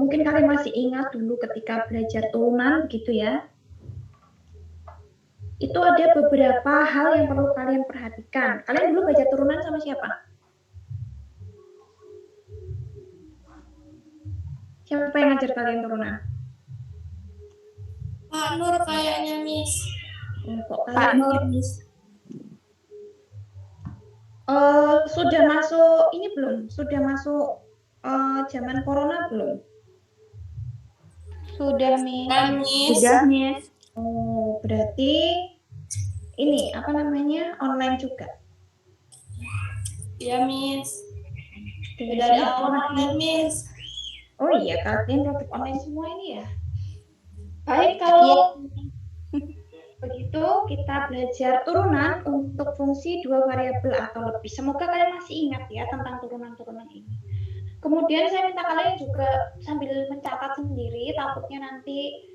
mungkin kalian masih ingat dulu ketika belajar turunan gitu ya. Itu ada beberapa hal yang perlu kalian perhatikan. Kalian dulu belajar turunan sama siapa? Siapa yang ngajar kalian turunan? Pak Nur kayaknya, Miss. Kok Pak Nur, Miss? Sudah masuk ini belum? Sudah masuk zaman corona belum? Sudah, Miss. Sudah, Miss. Oh, berarti ini apa namanya? Online juga. Iya, Miss. Dari awal online, Miss. Oh iya, kalian praktik online semua ini ya. Baik, kalau begitu kita belajar turunan untuk fungsi dua variabel atau lebih. Semoga kalian masih ingat ya tentang turunan-turunan ini. Kemudian saya minta kalian juga sambil mencatat sendiri, takutnya nanti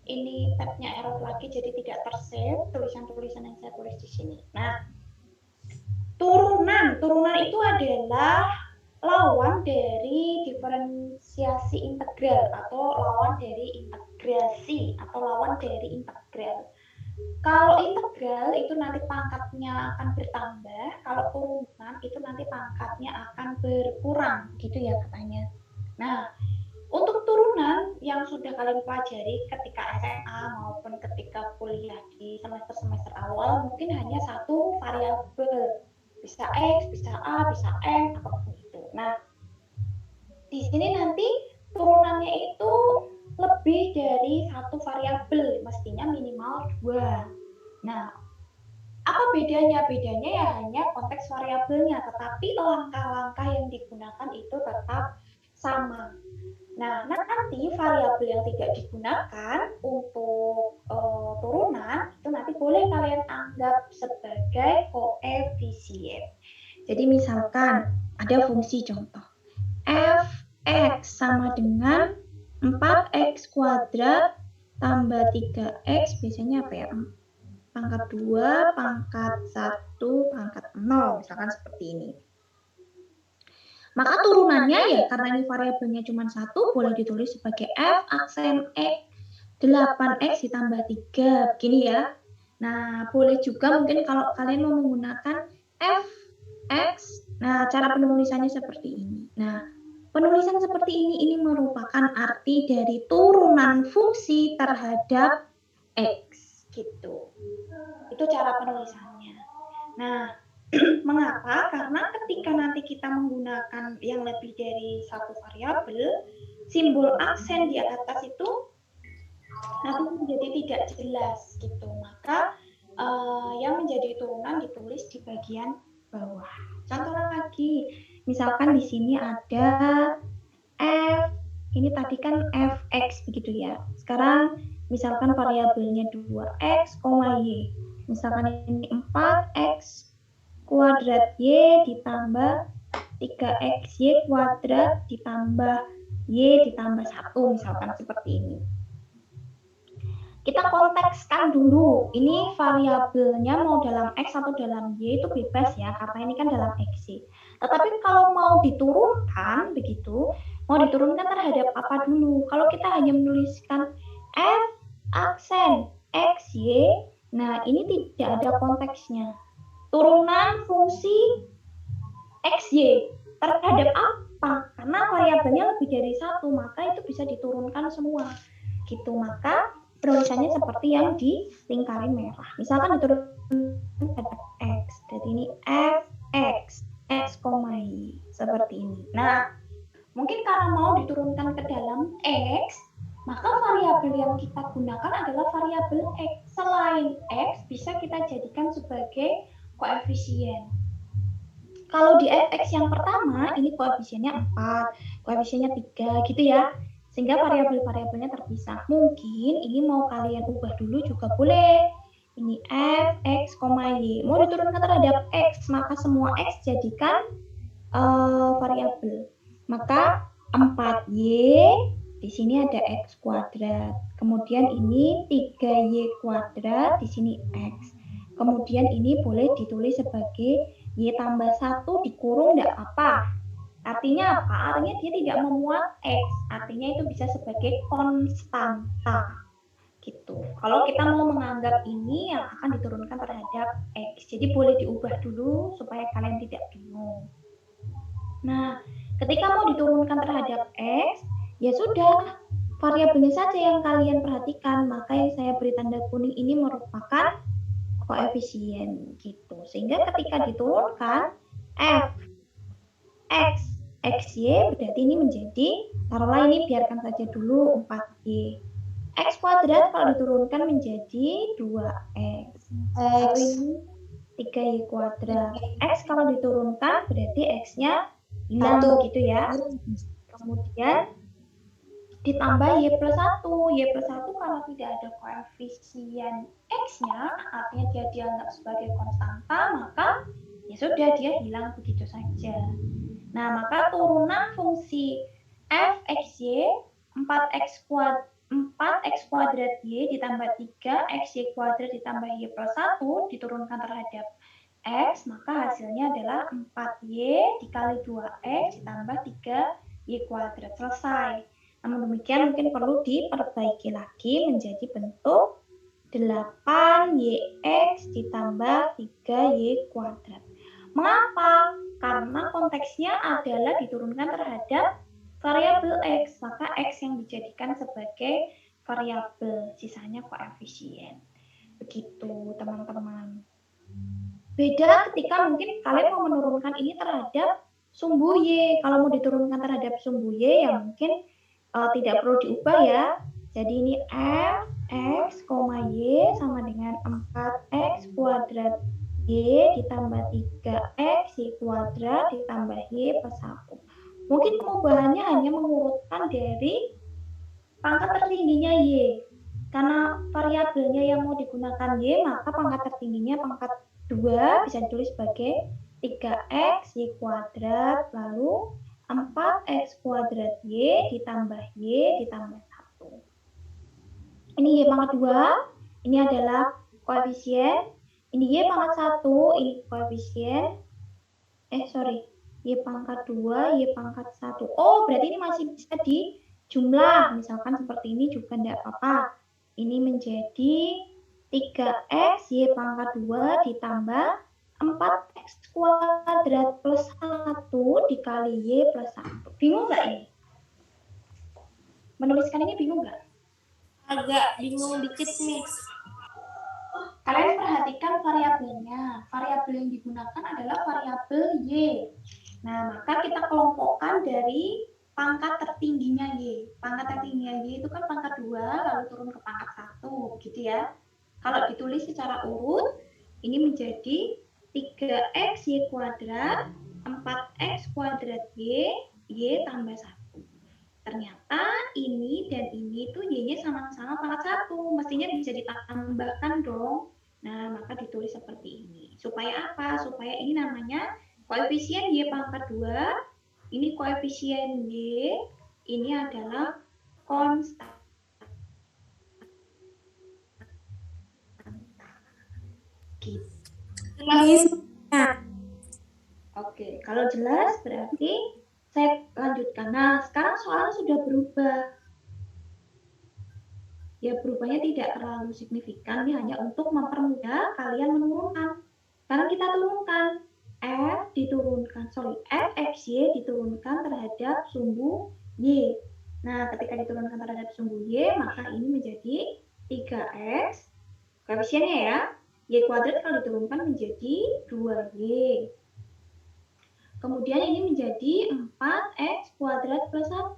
ini tabnya error lagi, jadi tidak tersave tulisan-tulisan yang saya tulis di sini. Nah, turunan itu adalah lawan dari diferensiasi integral atau lawan dari integrasi atau lawan dari integral. Kalau integral itu nanti pangkatnya akan bertambah, kalau turunan itu nanti pangkatnya akan berkurang, gitu ya katanya. Nah, untuk turunan yang sudah kalian pelajari ketika SMA maupun ketika kuliah di semester-semester awal, mungkin hanya satu variabel. Bisa X, bisa A, bisa M, apapun itu. Nah, di sini nanti turunannya itu lebih dari satu variabel, mestinya minimal 2. Nah, apa bedanya? Bedanya ya hanya konteks variabelnya, tetapi langkah-langkah yang digunakan itu tetap sama. Nah, nanti variabel yang tidak digunakan untuk turunan itu nanti boleh kalian anggap sebagai koefisien. Jadi misalkan ada fungsi contoh f(x) sama dengan 4x kuadrat tambah 3x, biasanya apa ya? Pangkat 2, pangkat 1, pangkat 0, misalkan seperti ini. Maka turunannya ya karena ini variabelnya cuma 1, boleh ditulis sebagai f aksen x 8x ditambah 3, begini ya. Nah, boleh juga mungkin kalau kalian mau menggunakan fx, nah cara penulisannya seperti ini. Nah, penulisan seperti ini merupakan arti dari turunan fungsi terhadap x, gitu. Itu cara penulisannya. Nah, mengapa? Karena ketika nanti kita menggunakan yang lebih dari satu variabel, simbol aksen di atas itu nanti menjadi tidak jelas gitu. Maka yang menjadi turunan ditulis di bagian bawah. Contoh lagi, misalkan di sini ada f, ini tadi kan fx begitu ya. Sekarang misalkan variabelnya 2x, y. Misalkan ini 4x kuadrat y ditambah 3xy kuadrat ditambah y ditambah 1, misalkan seperti ini. Kita kontekskan dulu, ini variabelnya mau dalam x atau dalam y itu bebas ya, karena ini kan dalam x. Tetapi kalau mau diturunkan begitu, mau diturunkan terhadap apa dulu? Kalau kita hanya menuliskan f aksen xy, nah ini tidak ada konteksnya. Turunan fungsi xy terhadap apa? Karena variabelnya lebih dari satu, maka itu bisa diturunkan semua. Gitu, maka penulisannya seperti yang di lingkaran merah. Misalkan diturunkan terhadap x, jadi ini fx, x, y, seperti ini. Nah, mungkin karena mau diturunkan ke dalam x, maka variabel yang kita gunakan adalah variabel x. Selain x, bisa kita jadikan sebagai koefisien. Kalau di fx yang pertama, ini koefisiennya 4, koefisiennya 3, gitu ya. Sehingga variabel-variabelnya terpisah. Mungkin ini mau kalian ubah dulu juga boleh. Ini f, x, y. Mau diturunkan terhadap x, maka semua x jadikan variabel. Maka 4y, di sini ada x kuadrat. Kemudian ini 3y kuadrat, di sini x. Kemudian ini boleh ditulis sebagai y tambah 1 dikurung enggak apa, Artinya apa? Artinya dia tidak memuat X. Artinya itu bisa sebagai konstanta. Gitu. Kalau kita mau menganggap ini yang akan diturunkan terhadap X. Jadi boleh diubah dulu supaya kalian tidak bingung. Nah, ketika mau diturunkan terhadap X, ya sudah, variabelnya saja yang kalian perhatikan. Maka yang saya beri tanda kuning ini merupakan koefisien gitu. Sehingga ketika diturunkan F X XY berarti ini menjadi, taruhlah ini biarkan saja dulu 4Y. X kuadrat kalau diturunkan menjadi 2X. Lalu ini 3Y kuadrat. X kalau diturunkan berarti X-nya hilang begitu ya. Kemudian ditambah Y plus 1. Y plus 1 kalau tidak ada koefisien X-nya, artinya dia dianggap sebagai konstanta, maka ya sudah dia hilang begitu saja. Nah, maka turunan fungsi f(x(y) 4x kuadrat y ditambah 3xy kuadrat ditambah y plus 1 diturunkan terhadap x, maka hasilnya adalah 4y dikali 2x ditambah 3y kuadrat. Selesai. Namun demikian mungkin perlu diperbaiki lagi menjadi bentuk 8yx ditambah 3y kuadrat. Mengapa? Karena konteksnya adalah diturunkan terhadap variabel X, maka X yang dijadikan sebagai variabel, sisanya koefisien. Begitu, teman-teman. Beda ketika mungkin kalian mau menurunkan ini terhadap sumbu Y. Kalau mau diturunkan terhadap sumbu Y, ya mungkin tidak perlu diubah ya. Jadi ini F, X, Y sama dengan 4X kuadrat Y ditambah 3X Y kuadrat ditambah Y plus 1. Mungkin perubahannya hanya mengurutkan dari pangkat tertingginya Y. Karena variabelnya yang mau digunakan Y, maka pangkat tertingginya pangkat 2 bisa ditulis sebagai 3X Y kuadrat, lalu 4X kuadrat Y ditambah Y ditambah 1. Ini Y pangkat 2, ini adalah koefisien. Ini Y pangkat 1, ini koefisien. Y pangkat 2, Y pangkat 1. Oh, berarti ini masih bisa dijumlah. Misalkan seperti ini juga tidak apa-apa. Ini menjadi 3X, Y pangkat 2 ditambah 4X kuadrat plus 1 dikali Y plus 1. Bingung nggak ini? Menuliskan ini bingung nggak? Agak bingung dikit, Miss. Kalian perhatikan variabelnya. Variabel yang digunakan adalah variabel Y. Nah, maka kita kelompokkan dari pangkat tertingginya Y. Pangkat tertingginya Y itu kan pangkat 2, lalu turun ke pangkat 1, gitu ya. Kalau ditulis secara urut, ini menjadi 3X Y kuadrat, 4X kuadrat Y tambah 1. Ternyata ini dan ini tuh Y-nya sama-sama pangkat 1. Mestinya bisa ditambahkan dong. Nah, maka ditulis seperti ini. Supaya apa? Supaya ini namanya koefisien Y pangkat 2, ini koefisien Y, ini adalah konstan. Gitu. Oke, kalau jelas berarti saya lanjutkan. Nah, sekarang soalnya sudah berubah. Ya, berubahnya tidak terlalu signifikan, ini hanya untuk mempermudah kalian menurunkan. Sekarang kita turunkan. Fxy diturunkan terhadap sumbu Y. Nah, ketika diturunkan terhadap sumbu Y, maka ini menjadi 3X, koefisiennya ya, Y kuadrat kalau diturunkan menjadi 2Y. Kemudian ini menjadi 4X kuadrat plus 1.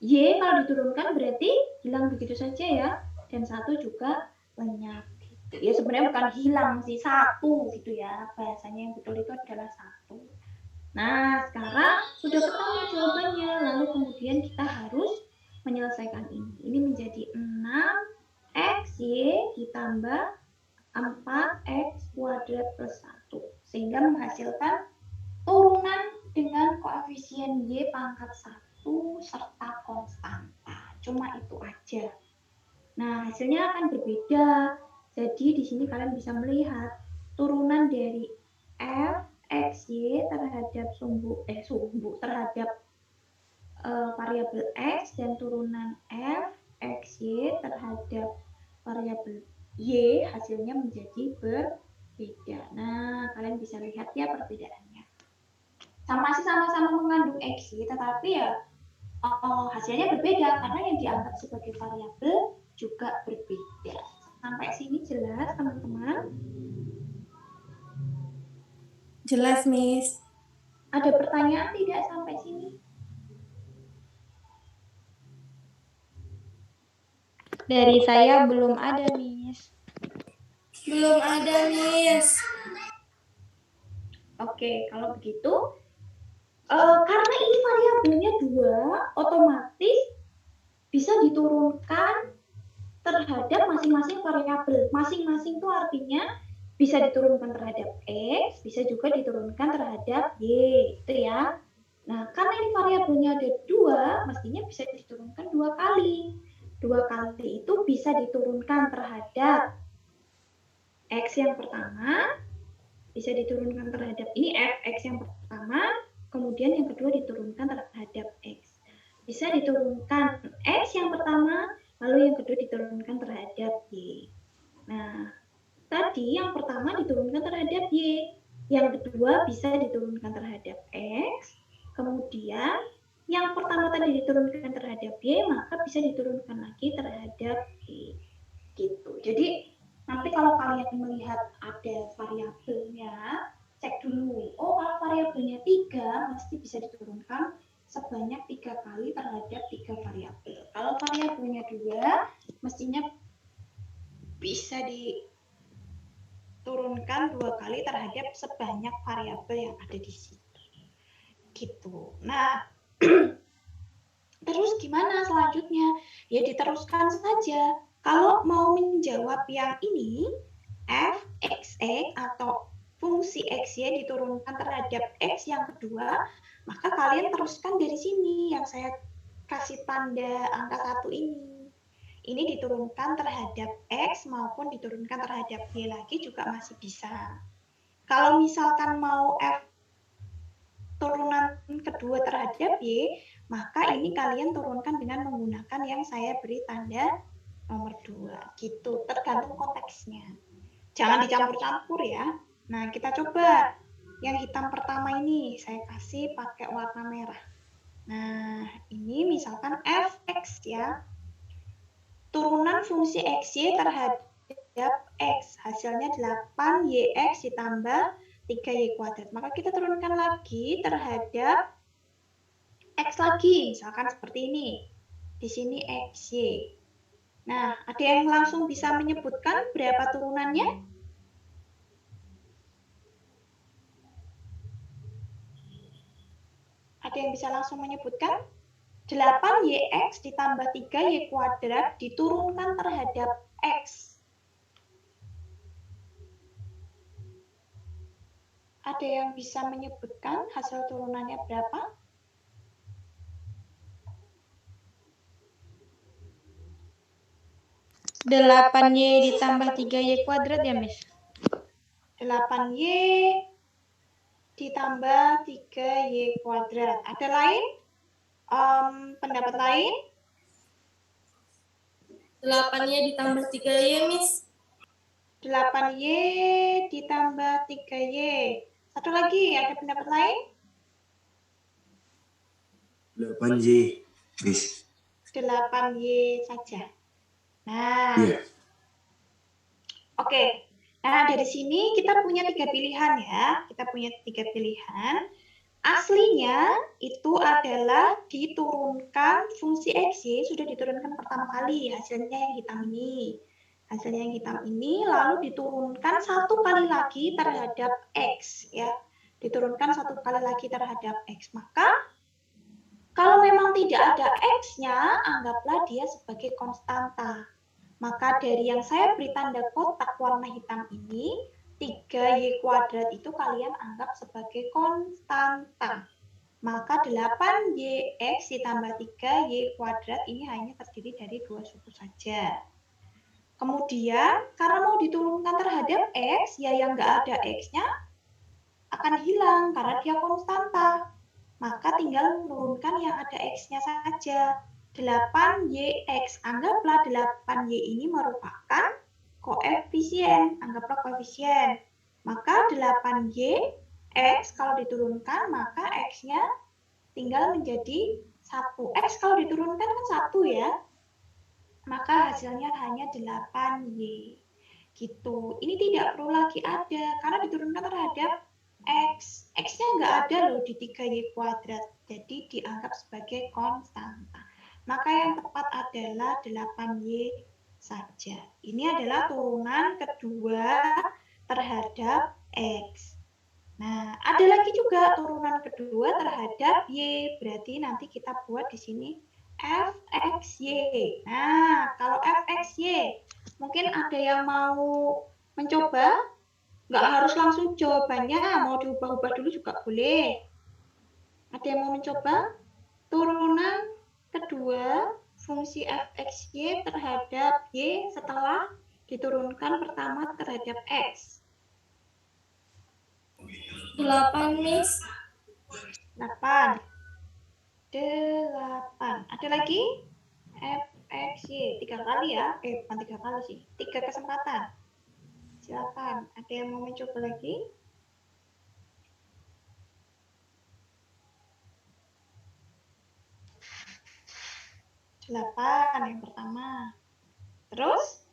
Y kalau diturunkan berarti hilang begitu saja ya. Dan 1 juga lenyap. Ya sebenarnya bukan hilang sih, 1 gitu ya. Bahasanya yang betul itu adalah 1. Nah, sekarang sudah ketemu jawabannya. Lalu kemudian kita harus menyelesaikan ini. Ini menjadi 6XY ditambah 4X kuadrat plus 1. Sehingga menghasilkan turunan dengan koefisien Y pangkat 1 serta konstanta. Cuma itu aja. Nah, hasilnya akan berbeda. Jadi di sini kalian bisa melihat turunan dari F, fxy terhadap terhadap variabel x dan turunan fxy terhadap variabel y hasilnya menjadi berbeda. Nah, kalian bisa lihat ya perbedaannya. Masih sama-sama mengandung xy, tetapi ya hasilnya berbeda karena yang dianggap sebagai variabel juga berbeda. Sampai sini jelas, teman-teman? Jelas, Miss. Ada pertanyaan tidak sampai sini? Dari saya belum ada, Miss. Belum ada, Miss. Oke, kalau begitu, karena ini variabelnya 2, otomatis bisa diturunkan terhadap masing-masing variabel. Masing-masing itu artinya bisa diturunkan terhadap X, bisa juga diturunkan terhadap Y, gitu ya. Nah, karena ini variabelnya ada 2, mestinya bisa diturunkan 2 kali. 2 kali itu bisa diturunkan terhadap X yang pertama, bisa diturunkan terhadap ini fx yang pertama, kemudian yang kedua diturunkan terhadap x. Bisa diturunkan x yang pertama, lalu yang kedua diturunkan terhadap y. Nah, tadi yang pertama diturunkan terhadap y, yang kedua bisa diturunkan terhadap x, kemudian yang pertama tadi diturunkan terhadap y, maka bisa diturunkan lagi terhadap y. Gitu. Jadi nanti kalau kalian melihat ada variabelnya, cek dulu. Oh, kalau variabelnya 3, mesti bisa diturunkan sebanyak 3 kali terhadap 3 variabel. Kalau variabelnya 2, mestinya bisa diturunkan 2 kali terhadap sebanyak variabel yang ada di situ. Gitu. Nah, terus gimana selanjutnya? Ya diteruskan saja. Kalau mau menjawab yang ini, fx atau fungsi xy diturunkan terhadap x yang kedua, maka kalian teruskan dari sini yang saya kasih tanda angka 1 ini. Ini diturunkan terhadap x maupun diturunkan terhadap y lagi juga masih bisa. Kalau misalkan mau f turunan kedua terhadap y, maka ini kalian turunkan dengan menggunakan yang saya beri tanda nomor 2, gitu, tergantung konteksnya. Jangan dicampur-campur ya. Nah, kita coba yang hitam pertama ini, saya kasih pakai warna merah. Nah, ini misalkan fx ya. Turunan fungsi xy terhadap x, hasilnya 8yx ditambah 3y kuadrat. Maka kita turunkan lagi terhadap x lagi, misalkan seperti ini. Di sini xy. Nah, ada yang langsung bisa menyebutkan berapa turunannya? Ada yang bisa langsung menyebutkan? 8yx ditambah 3y kuadrat diturunkan terhadap x. Ada yang bisa menyebutkan hasil turunannya berapa? Delapan y ditambah 3y kuadrat ya, Miss? 8y ditambah 3y kuadrat. Ada lain? Pendapat lain? 8y ditambah 3y, Miss. 8y ditambah 3y. Satu lagi, ada pendapat lain? 8y, Miss. 8y saja. Nah, Iya. Oke. Nah, dari sini kita punya 3 pilihan ya. Kita punya 3 pilihan. Aslinya itu adalah diturunkan fungsi xy, sudah diturunkan pertama kali, hasilnya yang hitam ini. Hasilnya yang hitam ini lalu diturunkan 1 kali lagi terhadap x ya. Diturunkan 1 kali lagi terhadap x. Maka kalau memang tidak ada x-nya, anggaplah dia sebagai konstanta. Maka dari yang saya beri tanda kotak warna hitam ini, 3y kuadrat itu kalian anggap sebagai konstanta. Maka 8yx ditambah 3y kuadrat ini hanya terdiri dari 2 suku saja. Kemudian, karena mau diturunkan terhadap x, ya yang nggak ada x-nya, akan hilang karena dia konstanta. Maka tinggal menurunkan yang ada X-nya saja. 8YX. Anggaplah 8Y ini merupakan koefisien. Anggaplah koefisien. Maka 8YX kalau diturunkan, maka X-nya tinggal menjadi 1. X kalau diturunkan kan 1 ya. Maka hasilnya hanya 8Y. Gitu. Ini tidak perlu lagi ada, karena diturunkan terhadap X. X-nya nggak ada loh di 3Y kuadrat. Jadi dianggap sebagai konstanta. Maka yang tepat adalah 8Y saja. Ini adalah turunan kedua terhadap X. Nah, ada lagi juga turunan kedua terhadap Y. Berarti nanti kita buat di sini fxy. Nah, kalau fxy, mungkin ada yang mau mencoba? Nggak harus langsung jawabannya, mau diubah-ubah dulu juga boleh. Ada yang mau mencoba? Turunan kedua fungsi fxy terhadap Y setelah diturunkan pertama terhadap X. 8, Miss. 8. 8. Ada lagi? fxy 3 kali ya. Bukan 3 kali sih. 3 kesempatan. Silakan. Ada yang mau mencoba lagi? Delapan yang pertama. Terus?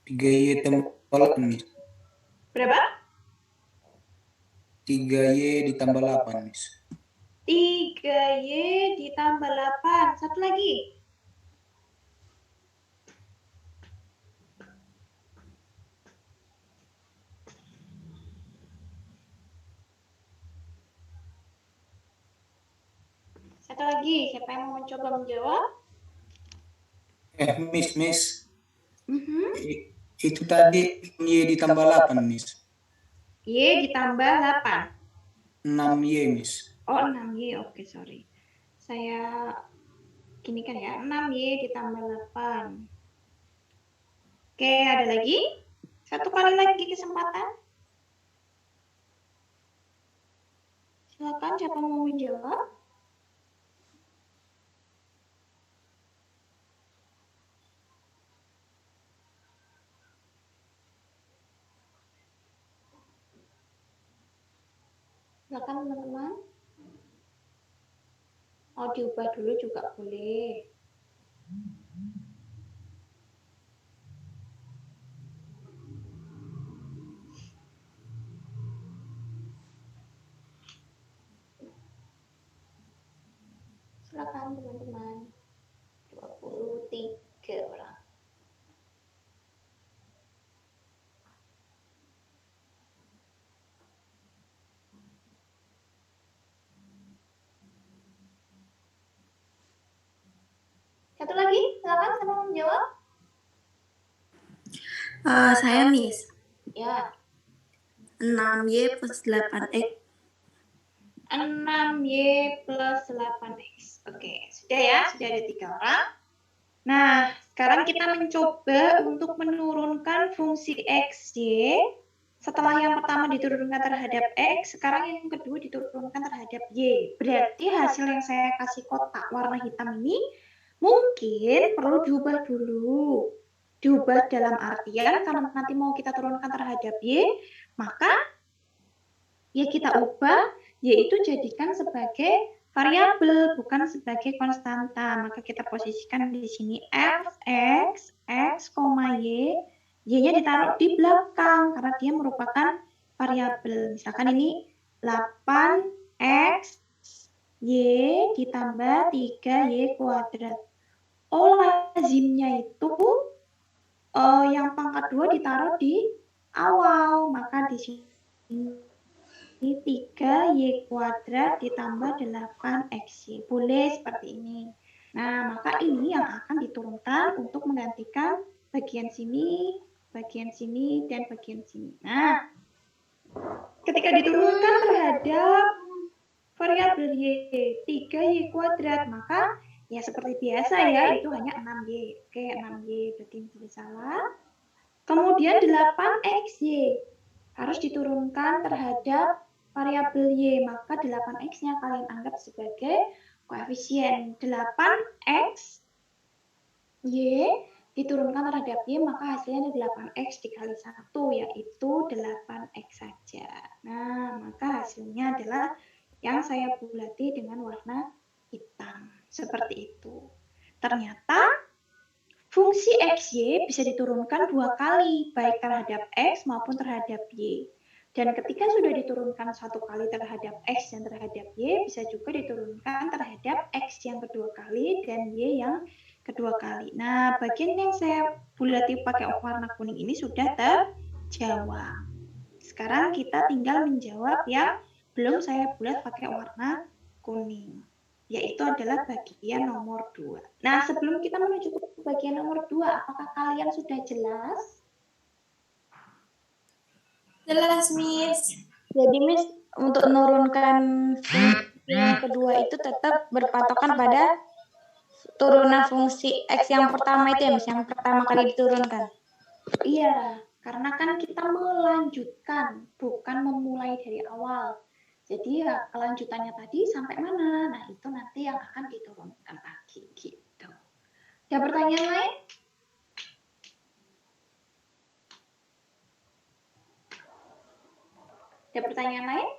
Tiga Y tambah 8, Miss. Berapa? 3Y ditambah 8, Miss. 3Y ditambah 8. Satu lagi. Satu lagi. Siapa yang mau mencoba menjawab? Miss. Mhm. Itu tadi Y ditambah 8, Miss. Y ditambah 8. 6Y, Miss. Oh, 6Y. Oke, sorry. Saya gini kan ya. 6Y ditambah 8. Oke, ada lagi? Satu kali lagi kesempatan. Silakan siapa mau menjawab? Silakan teman-teman. Mau diubah dulu juga boleh. Silakan teman-teman. 23 orang. Satu lagi, silakan siapa mau menjawab? Saya, Miss. Ya. 6Y plus 8X. 6Y plus 8X. Oke, sudah ya, sudah ada 3 orang. Nah, sekarang kita mencoba untuk menurunkan fungsi XY. Setelah yang pertama diturunkan terhadap X, sekarang yang kedua diturunkan terhadap Y. Berarti hasil yang saya kasih kotak warna hitam ini mungkin perlu diubah dulu. Diubah dalam artian kalau nanti mau kita turunkan terhadap Y, maka ya kita ubah, yaitu jadikan sebagai variabel, bukan sebagai konstanta. Maka kita posisikan di sini fx, x, y, y-nya ditaruh di belakang, karena dia merupakan variabel. Misalkan ini 8x, y ditambah 3y kuadrat. Lazimnya itu yang pangkat 2 ditaruh di awal, maka di sini 3y kuadrat ditambah 8xy. Boleh seperti ini. Nah, maka ini yang akan diturunkan untuk menggantikan bagian sini, dan bagian sini. Nah, ketika diturunkan terhadap variabel y, 3y kuadrat, maka ya seperti biasa ya, itu hanya 6y. Oke, 6y berarti tidak salah. Kemudian 8xy harus diturunkan terhadap variabel y, maka 8x-nya kalian anggap sebagai koefisien. 8x y diturunkan terhadap y, maka hasilnya 8x dikali 1, yaitu 8x saja. Nah, maka hasilnya adalah yang saya bulati dengan warna hitam. Seperti itu. Ternyata fungsi xy bisa diturunkan 2 kali, baik terhadap x maupun terhadap y. Dan ketika sudah diturunkan 1 kali terhadap x dan terhadap y, bisa juga diturunkan terhadap x yang kedua kali dan y yang kedua kali. Nah, bagian yang saya bulati pakai warna kuning ini sudah terjawab. Sekarang kita tinggal menjawab yang belum saya bulat pakai warna kuning, yaitu adalah bagian nomor 2. Nah, sebelum kita menuju ke bagian nomor 2, apakah kalian sudah jelas? Jelas, Miss. Jadi Miss, untuk menurunkan fungsi yang kedua itu tetap berpatokan pada turunan fungsi X yang pertama itu ya Miss, yang pertama kali diturunkan. Iya, karena kan kita melanjutkan, bukan memulai dari awal. Jadi ya kelanjutannya tadi sampai mana? Nah, itu nanti yang akan diturunkan lagi gitu. Ada pertanyaan lain? Ada pertanyaan lain?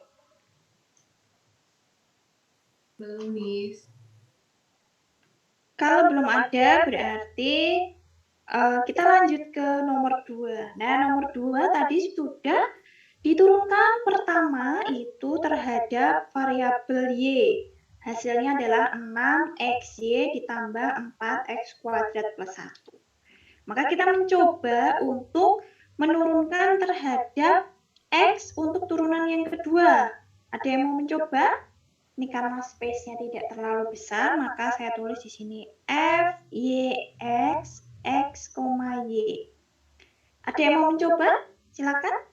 Belum, Miss. Kalau belum ada, berarti kita lanjut ke nomor 2. Nah, nomor 2 tadi sudah diturunkan pertama itu terhadap variabel y. Hasilnya adalah 6xy ditambah 4x kuadrat plus 1. Maka kita mencoba untuk menurunkan terhadap x untuk turunan yang kedua. Ada yang mau mencoba? Ini karena space-nya tidak terlalu besar, maka saya tulis di sini f, y, x, x, y. Ada yang mau mencoba? Silakan.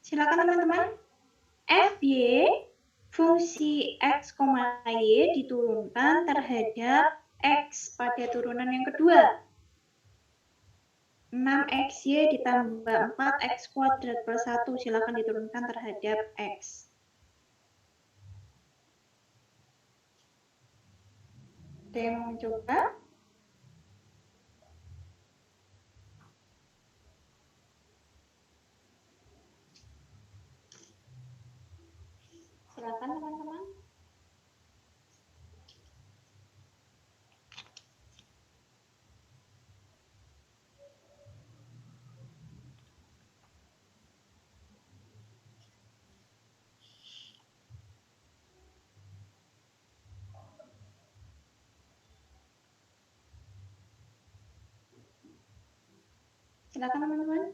Silakan teman-teman. Fy fungsi x, y diturunkan terhadap x pada turunan yang kedua. 6xy ditambah 4x kuadrat plus 1 silakan diturunkan terhadap x. Ada yang mau mencoba? Silakan teman-teman. Silakan teman-teman.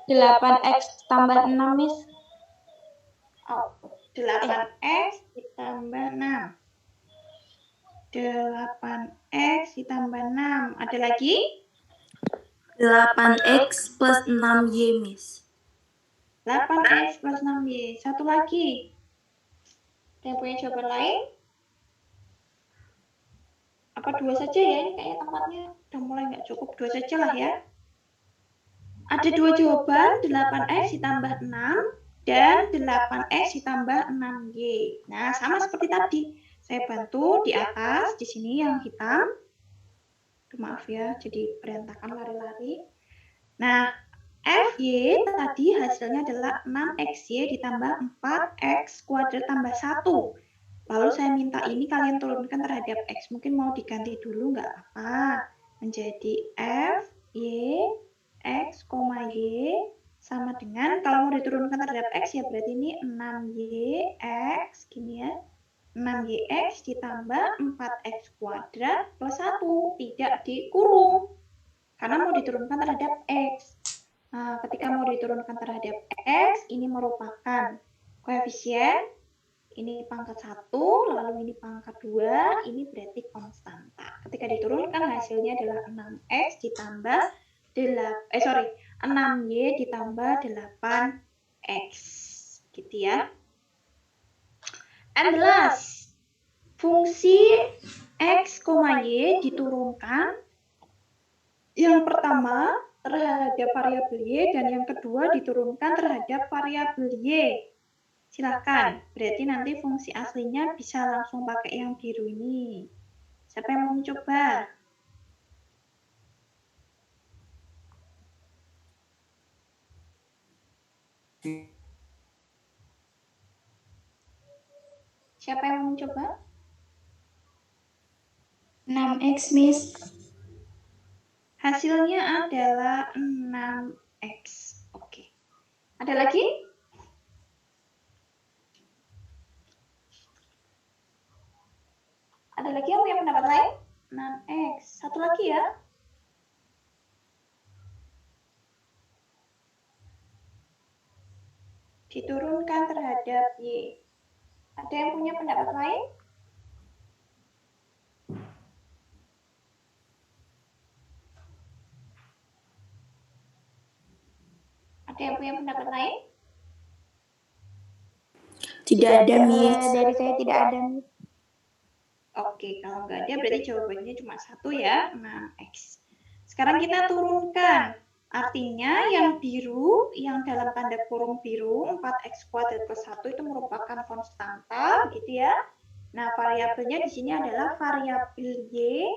Delapan X tambah 6 Miss. Oh, 8x ditambah 6. 8x ditambah 6. Ada lagi? 8x plus 6y, Miss. 8x plus 6y. Satu lagi. Ada yang punya jawaban lain? Apa 2 saja ya? Ini kayaknya tempatnya udah mulai nggak cukup. 2 saja lah ya. Ada 2 jawaban, 8x ditambah 6 dan 8x ditambah 6y. Nah, sama seperti tadi. Saya bantu di atas, di sini yang hitam. Maaf ya, jadi berantakan lari-lari. Nah, Fy tadi hasilnya adalah 6xy ditambah 4x kuadrat tambah 1. Lalu saya minta ini kalian turunkan terhadap x. Mungkin mau diganti dulu, nggak apa-apa. Menjadi Fy x, y sama dengan, kalau mau diturunkan terhadap x ya berarti ini 6yx, gini ya. 6yx ditambah 4x kuadrat plus 1, tidak dikurung. Karena mau diturunkan terhadap x. Nah, ketika mau diturunkan terhadap x, ini merupakan koefisien, Ini pangkat 1, lalu ini pangkat 2, ini berarti konstanta. Ketika diturunkan hasilnya adalah 6x ditambah 6y ditambah 8x. Gitu ya. And the last, fungsi x, y diturunkan yang pertama terhadap variabel y dan yang kedua diturunkan terhadap variabel y. Silakan, berarti nanti fungsi aslinya bisa langsung pakai yang biru ini. Siapa yang mau mencoba? Siapa yang mau mencoba? 6x, Miss. Hasilnya adalah 6x. Oke. Ada lagi? Ada lagi yang punya pendapat lain? 6x. Satu lagi ya. Diturunkan terhadap y. Ada yang punya pendapat lain? Ada yang punya pendapat lain? Tidak ada, Miss. Dari saya tidak ada, Miss. Oke, kalau nggak ada berarti jawabannya cuma 1 ya, 6x. Sekarang kita turunkan. Artinya yang biru, yang dalam tanda kurung biru, 4x kuadrat plus 1 itu merupakan konstanta, gitu ya. Nah, variabelnya di sini adalah variabel y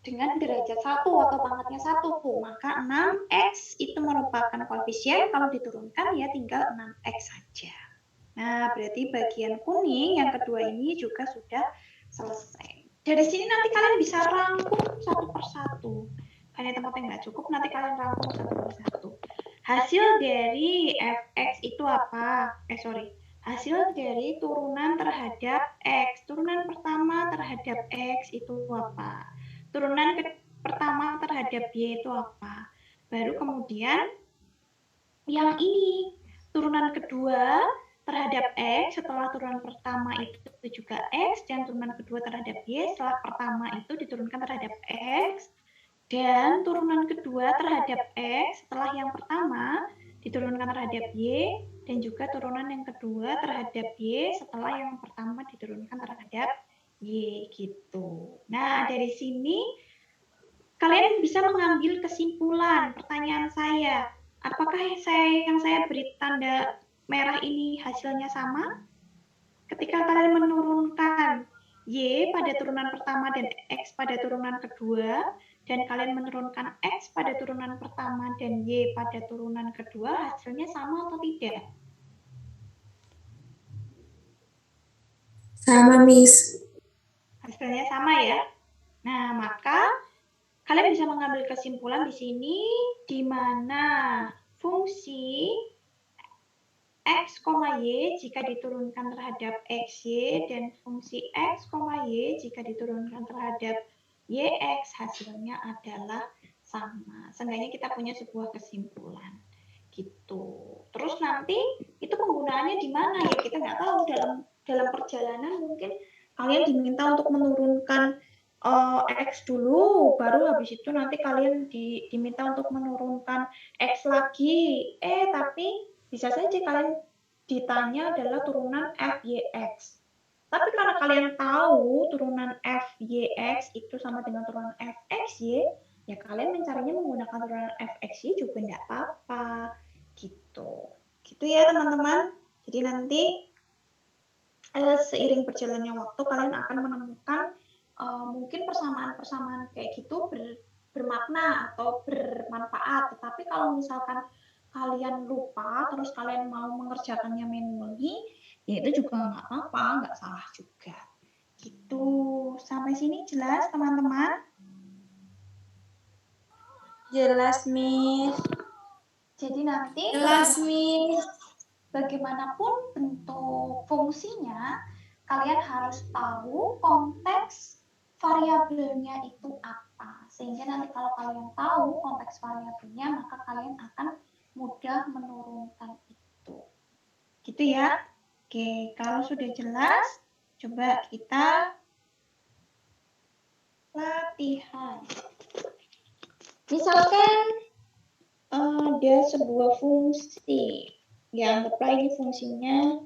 dengan derajat 1 atau pangkatnya 1. Maka 6x itu merupakan koefisien, kalau diturunkan ya tinggal 6x saja. Nah, berarti bagian kuning yang kedua ini juga sudah selesai. Dari sini nanti kalian bisa rangkum satu persatu. Karena tempatnya nggak cukup, nanti kalian rangkum satu persatu. Hasil dari fx itu apa? Hasil dari turunan terhadap x. Turunan pertama terhadap x itu apa? Turunan pertama terhadap y itu apa? Baru kemudian yang ini, turunan kedua terhadap x setelah turunan pertama itu juga x, dan turunan kedua terhadap y setelah pertama itu diturunkan terhadap x, dan turunan kedua terhadap x setelah yang pertama diturunkan terhadap y, dan juga turunan yang kedua terhadap y setelah yang pertama diturunkan terhadap y gitu. Nah, dari sini kalian bisa mengambil kesimpulan. Pertanyaan saya, apakah yang saya beri tanda merah ini hasilnya sama? Ketika kalian menurunkan y pada turunan pertama dan x pada turunan kedua, dan kalian menurunkan x pada turunan pertama dan y pada turunan kedua, hasilnya sama atau tidak? Sama, Miss. Hasilnya sama ya. Nah, maka kalian bisa mengambil kesimpulan di sini di mana fungsi x, y jika diturunkan terhadap xy dan fungsi x, y jika diturunkan terhadap yx hasilnya adalah sama. Seenggaknya kita punya sebuah kesimpulan gitu. Terus nanti itu penggunaannya di mana ya, kita nggak tahu. Dalam perjalanan mungkin kalian diminta untuk menurunkan x dulu, baru habis itu nanti kalian diminta untuk menurunkan x lagi. Tapi bisa saja kalian ditanya adalah turunan fyx. Tapi karena kalian tahu turunan fyx itu sama dengan turunan fxy, ya kalian mencarinya menggunakan turunan fxy juga enggak apa-apa. Gitu ya teman-teman. Jadi nanti seiring berjalannya waktu kalian akan menemukan mungkin persamaan-persamaan kayak gitu bermakna atau bermanfaat. Tetapi kalau misalkan kalian lupa terus kalian mau mengerjakannya manually, ya itu juga nggak apa-apa, nggak salah juga. Gitu. Sampai sini jelas teman-teman? Jelas, Miss. Jadi nanti Jelas, Miss. bagaimanapun bentuk fungsinya, kalian harus tahu konteks variabelnya itu apa. Sehingga nanti kalau kalian tahu konteks variabelnya, maka kalian akan mudah menurunkan itu. Gitu ya. Oke, kalau sudah jelas, coba kita latihan. Misalkan ada sebuah fungsi, ya anggaplah ini fungsinya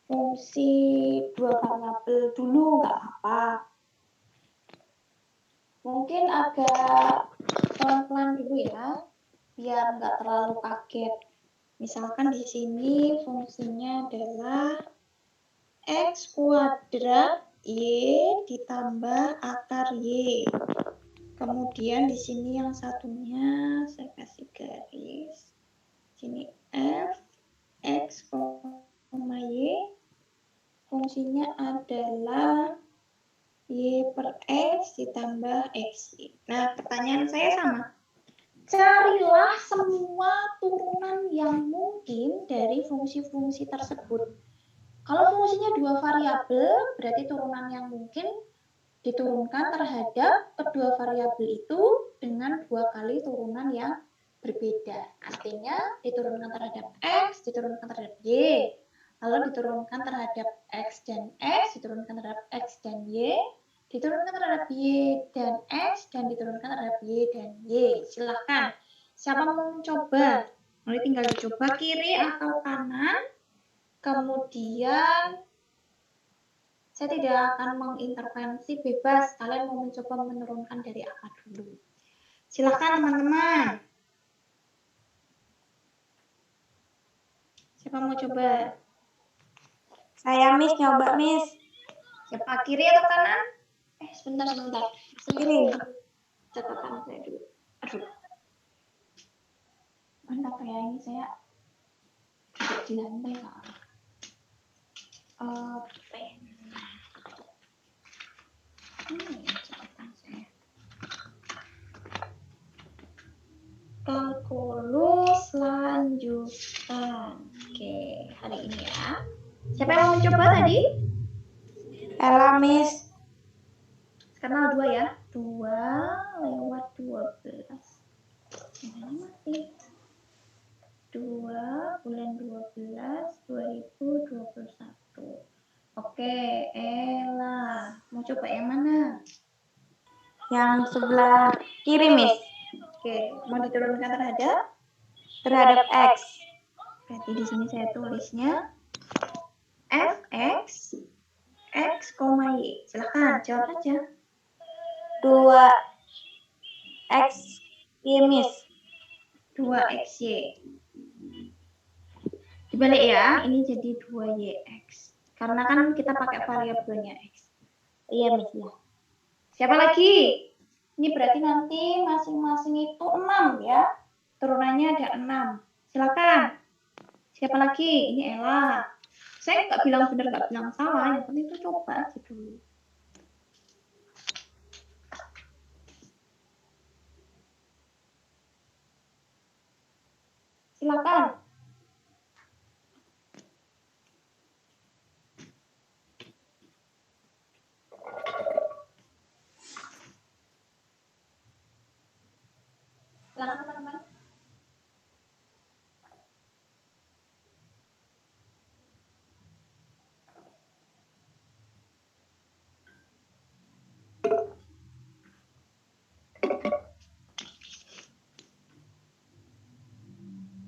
fungsi dua variabel dulu, nggak apa-apa. Mungkin agak pelan-pelan dulu ya, biar nggak terlalu kaget. Misalkan di sini fungsinya adalah X kuadrat Y ditambah akar Y. Kemudian di sini yang satunya saya kasih garis. Sini F X, Y. Fungsinya adalah Y per X ditambah XY. Nah, pertanyaan saya sama. Carilah semua turunan yang mungkin dari fungsi-fungsi tersebut. Kalau fungsinya dua variabel, berarti turunan yang mungkin diturunkan terhadap kedua variabel itu dengan 2 kali turunan yang berbeda. Artinya diturunkan terhadap X, diturunkan terhadap Y. Lalu diturunkan terhadap X dan X, diturunkan terhadap X dan Y, diturunkan terhadap Y dan X, dan diturunkan terhadap Y dan Y. Silahkan. Siapa mau mencoba? Nanti tinggal dicoba kiri atau kanan. Kemudian saya tidak akan mengintervensi, bebas. Kalian mau mencoba menurunkan dari apa dulu. Silahkan teman-teman. Siapa mau coba? Saya Miss nyoba Miss. Siapa, kiri atau kanan? Sebentar. Kiri. Catatan saya dulu. Aduh. Mantap ya, ini saya duduk di lantai kak. Pen. Catatan saya. Kalkulus lanjutan. Oke, hari ini ya. Siapa yang mau mencoba tadi? Ella Miss. Sekarang 2 ya. 2/12. Ini mati. 2/12/2021. Oke, Ella. Mau coba yang mana? Yang sebelah kiri Miss. Oke, mau diturunkan Terhadap X. Berarti di sini saya tulisnya fx x, y. Silahkan jawab saja. 2X Y Miss. 2xy. Dibalik ya, ini jadi 2yx. Karena kan kita pakai variabelnya x. Iya Miss ya. Siapa lagi? Ini berarti nanti masing-masing itu 6 ya. Turunannya ada 6. Silakan. Siapa lagi? Ini Ella. Saya nggak bilang benar, nggak bilang salah. Yang penting itu coba aja dulu. Silakan. Silakan teman-teman.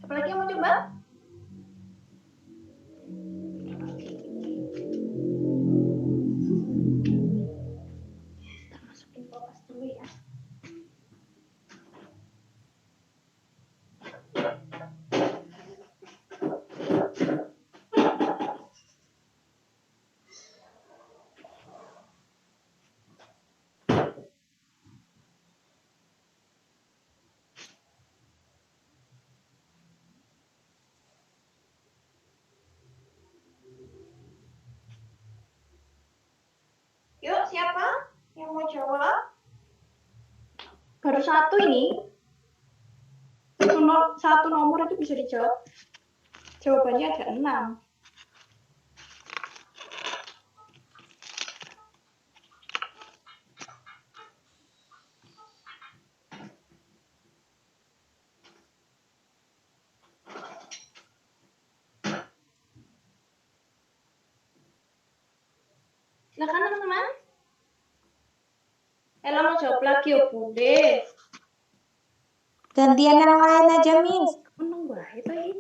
Siapa lagi yang mau coba? Kita masukin kulkas dulu ya. Yuk, siapa yang mau jawab? Baru satu ini. Satu nomor itu bisa dijawab. Jawabannya ada 6. lagi ya boleh. Gantian yang lain aja, Miss. Menang itu ini.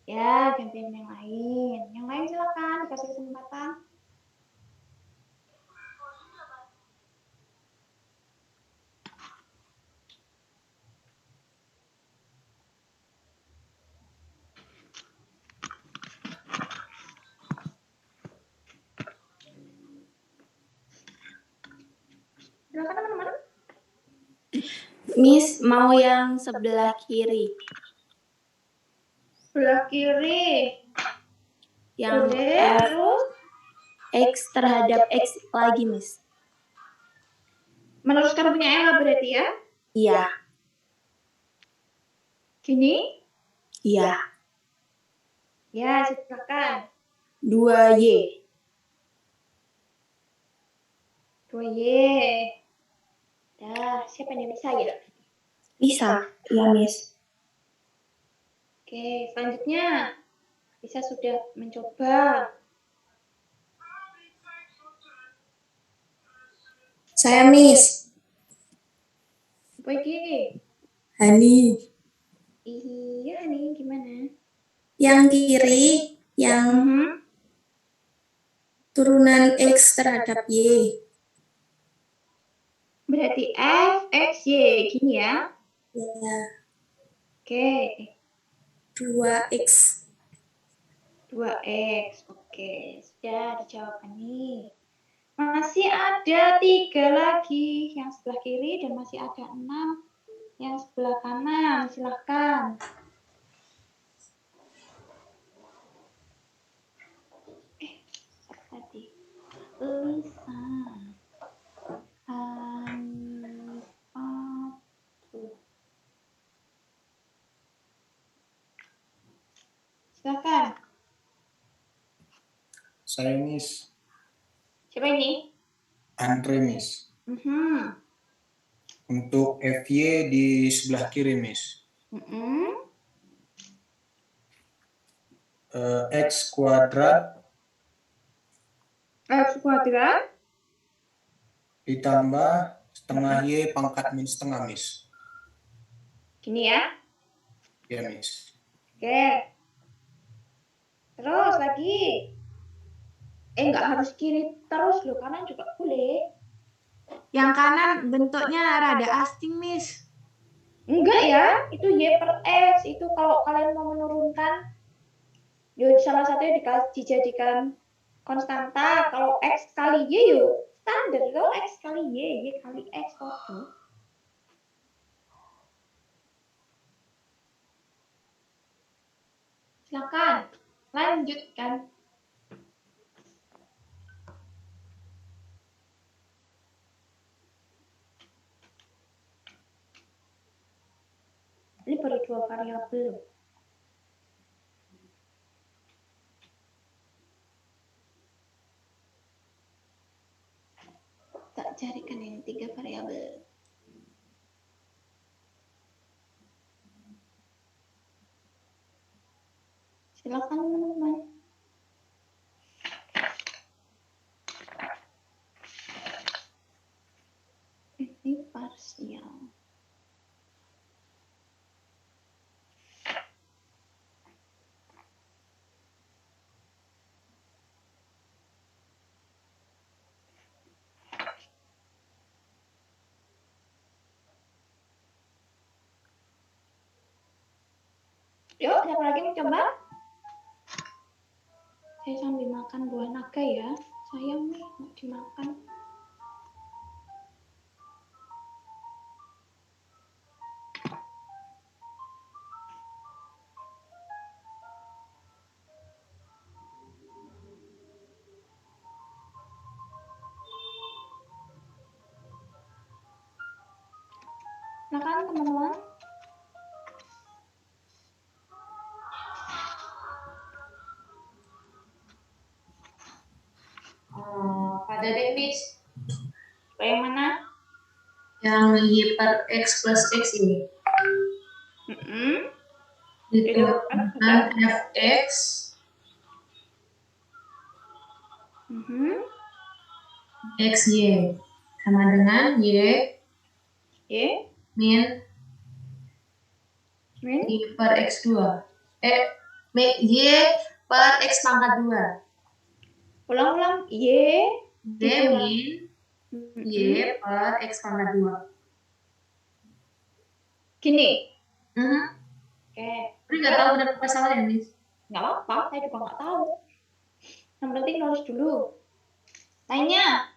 Ya, gantian yang lain. Yang lain silakan dikasih kesempatan. Silakan teman-teman. Miss mau yang sebelah kiri. Sebelah kiri. Yang Boleh. F, Terus X terhadap X lagi, Miss. meneruskan punya Ella berarti ya? Iya. Gini? Iya. Ya, silakan. 2Y. 2Y. Dah, siapa yang bisa ya? Bisa. Iya, Miss. Oke, selanjutnya. Bisa sudah mencoba. Saya, Miss. Apa ini? Hani. Iya nih, gimana? Yang kiri, yang turunan X terhadap Y. Berarti F, X, Y. Gini ya? Ya. Oke. 2X. 2X. Oke, sudah dijawab nih. Masih ada 3 lagi yang sebelah kiri dan masih ada 6 yang sebelah kanan. Silahkan. Siapa tadi? Lisa. Silakan. Saya Miss. Siapa ini? Andre Miss. Untuk FY di sebelah kiri Miss. X kuadrat X kuadrat ditambah setengah Y pangkat min setengah Miss. gini ya? Ya Miss. Oke. Terus lagi. Nggak harus kiri terus loh, kanan juga boleh. Yang kanan bentuknya rada asing, Miss. Enggak ya, itu Y per X. Itu kalau kalian mau menurunkan, yuk salah satunya dijadikan konstanta. Kalau X kali Y yuk standar. Kalau X kali Y kali X. Kode. Silakan, lanjutkan. Ini baru 2 variabel loh. Tak carikan yang 3 variabel. Silakan teman-teman. Ini parsial. Yuk, siapa lagi mau coba? Saya sambil makan buah naga ya. Sayang nih, mau dimakan. Silakan teman-teman. Pada deh, Miss. Yang mana? Yang Y per X plus X ini. Diturunan Fx XY. sama dengan Y min Min? Y per X2. Y per X pangkat 2. Ulang-ulang. Y. Y min Y per X pangkat 2. Gini. Oke. Tapi nggak tahu berapa pasalnya, Miss. Nggak apa-apa, saya juga nggak tahu. Yang penting nulis dulu. Lainnya.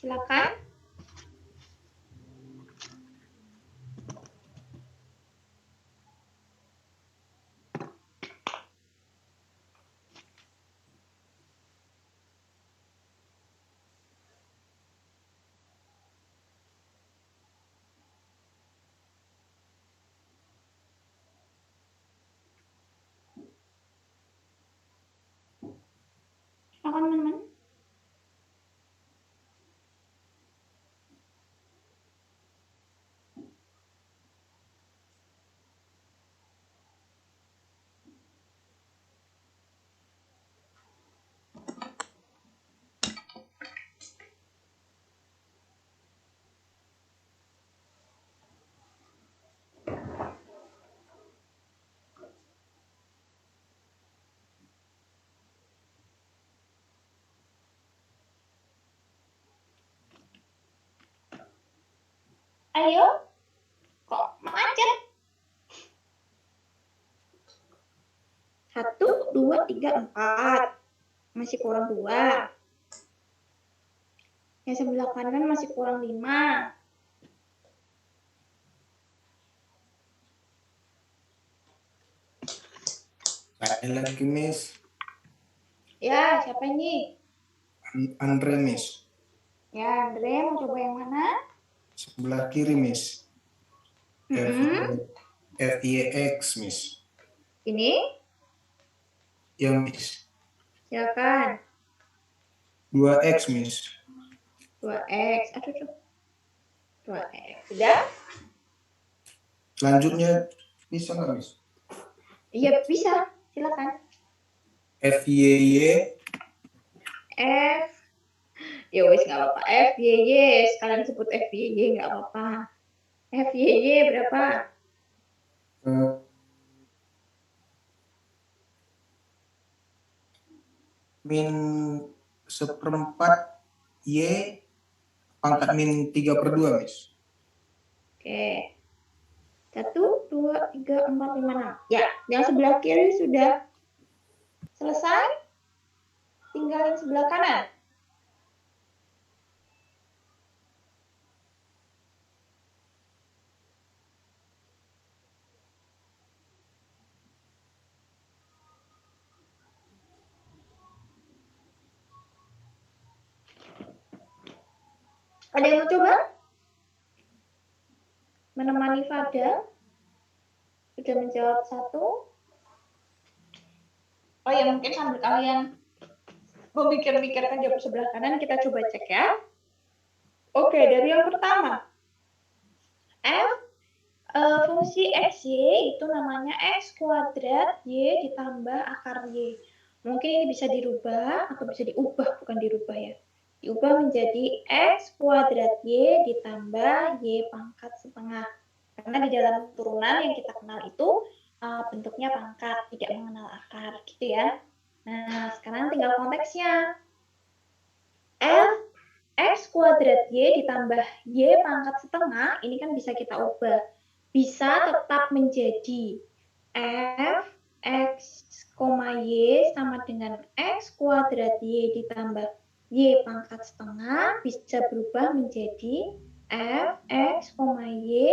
Silakan. Silakan teman-teman. Ayo. Kok macet? 1, 2, 3, 4. Masih kurang 2. Yang sebelah kanan masih kurang 5. Ada lagi, Miss. Ya, siapa ini? Andre, Miss. Ya, Andre, mau coba yang mana? Sebelah kiri, Miss. FYX, Miss. Ini? Ya, Miss. Silakan. 2X, Miss. 2X. Aduh. 2X. Sudah? Selanjutnya bisa nggak, Miss? Iya, bisa. Silakan. FYY. F. Ya wes nggak apa-apa. FYY. Sekalian sebut FYY nggak apa-apa. FYY berapa? Min 1/4 Y pangkat min 3/2, Miss. Oke. 1, 2, 3, 4, 5, 6. Ya, yang sebelah kiri sudah selesai. Tinggal yang sebelah kanan. Ada yang mau coba? Menemani Fadel? Sudah menjawab 1. Oh ya, mungkin sambil kalian memikir-mikirkan jawab sebelah kanan, kita coba cek ya. Oke, dari yang pertama. Fungsi XY itu namanya X kuadrat Y ditambah akar Y. Mungkin ini bisa dirubah atau bisa diubah, bukan dirubah ya. Diubah menjadi X kuadrat Y ditambah Y pangkat setengah. Karena di dalam turunan yang kita kenal itu bentuknya pangkat, tidak mengenal akar, gitu ya. Nah, sekarang tinggal konteksnya. X kuadrat Y ditambah Y pangkat setengah, ini kan bisa kita ubah. Bisa tetap menjadi F X, Y sama dengan X kuadrat Y ditambah Y pangkat setengah, bisa berubah menjadi F X, Y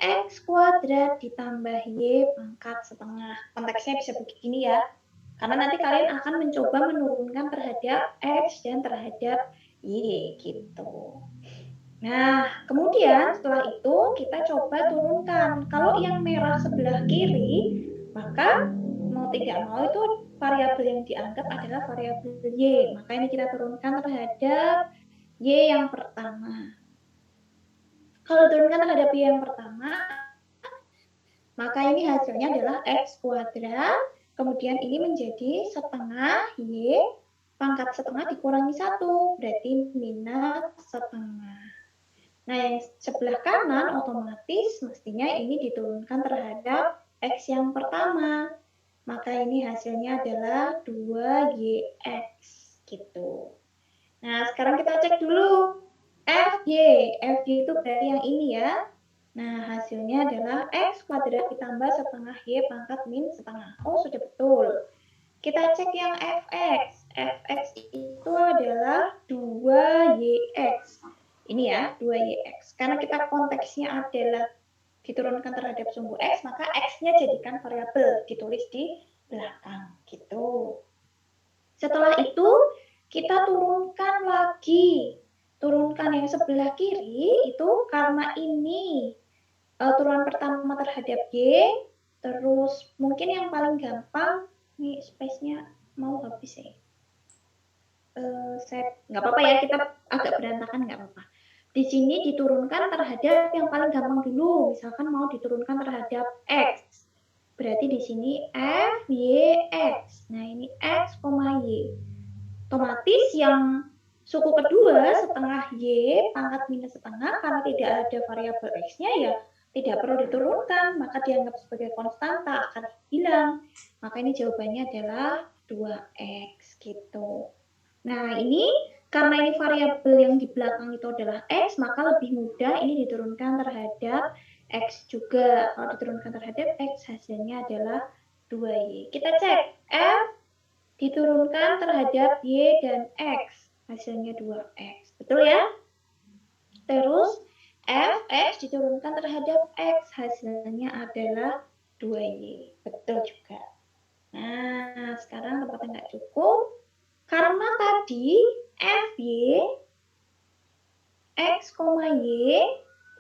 X kuadrat ditambah Y pangkat setengah. Konteksnya bisa begini ya. Karena nanti kalian akan mencoba menurunkan terhadap X dan terhadap Y gitu. Nah, kemudian setelah itu kita coba turunkan. Kalau yang merah sebelah kiri, maka mau tidak mau itu variabel yang dianggap adalah variabel Y. Maka ini kita turunkan terhadap Y yang pertama. Kalau turunkan terhadap Y yang pertama, maka ini hasilnya adalah X kuadrat, kemudian ini menjadi setengah Y, pangkat setengah dikurangi 1, berarti minus setengah. Nah, yang sebelah kanan otomatis mestinya ini diturunkan terhadap X yang pertama. Maka ini hasilnya adalah 2YX, gitu. Nah, sekarang kita cek dulu FY. FY itu berarti yang ini ya. Nah, hasilnya adalah X kuadrat ditambah setengah Y pangkat min setengah. Oh, sudah betul. Kita cek yang Fx. Fx itu adalah 2YX. Ini ya, 2YX. Karena kita konteksnya adalah diturunkan terhadap sumbu X, maka X-nya jadikan variabel, ditulis di belakang. Gitu. Setelah itu, kita turunkan lagi. Turunkan yang sebelah kiri, itu karena ini turunan pertama terhadap Y, terus mungkin yang paling gampang, nih space-nya mau habis ya. Saya nggak apa-apa ya, kita agak berantakan nggak apa-apa. Di sini diturunkan terhadap yang paling gampang dulu, misalkan mau diturunkan terhadap X. Berarti di sini F, Y, X. Nah, ini X, Y. Otomatis yang suku kedua setengah Y pangkat minus setengah, karena tidak ada variabel X-nya ya tidak perlu diturunkan, maka dianggap sebagai konstanta, akan hilang. Maka ini jawabannya adalah 2X gitu. Nah, ini karena ini variabel yang di belakang itu adalah X, maka lebih mudah ini diturunkan terhadap X juga. Kalau diturunkan terhadap X, hasilnya adalah 2Y. Kita cek, F diturunkan terhadap Y dan X, hasilnya 2X. Betul ya? Terus, Fx diturunkan terhadap X, hasilnya adalah 2Y. Betul juga. Nah, sekarang tempatnya nggak cukup. Karena tadi Fy, X, Y,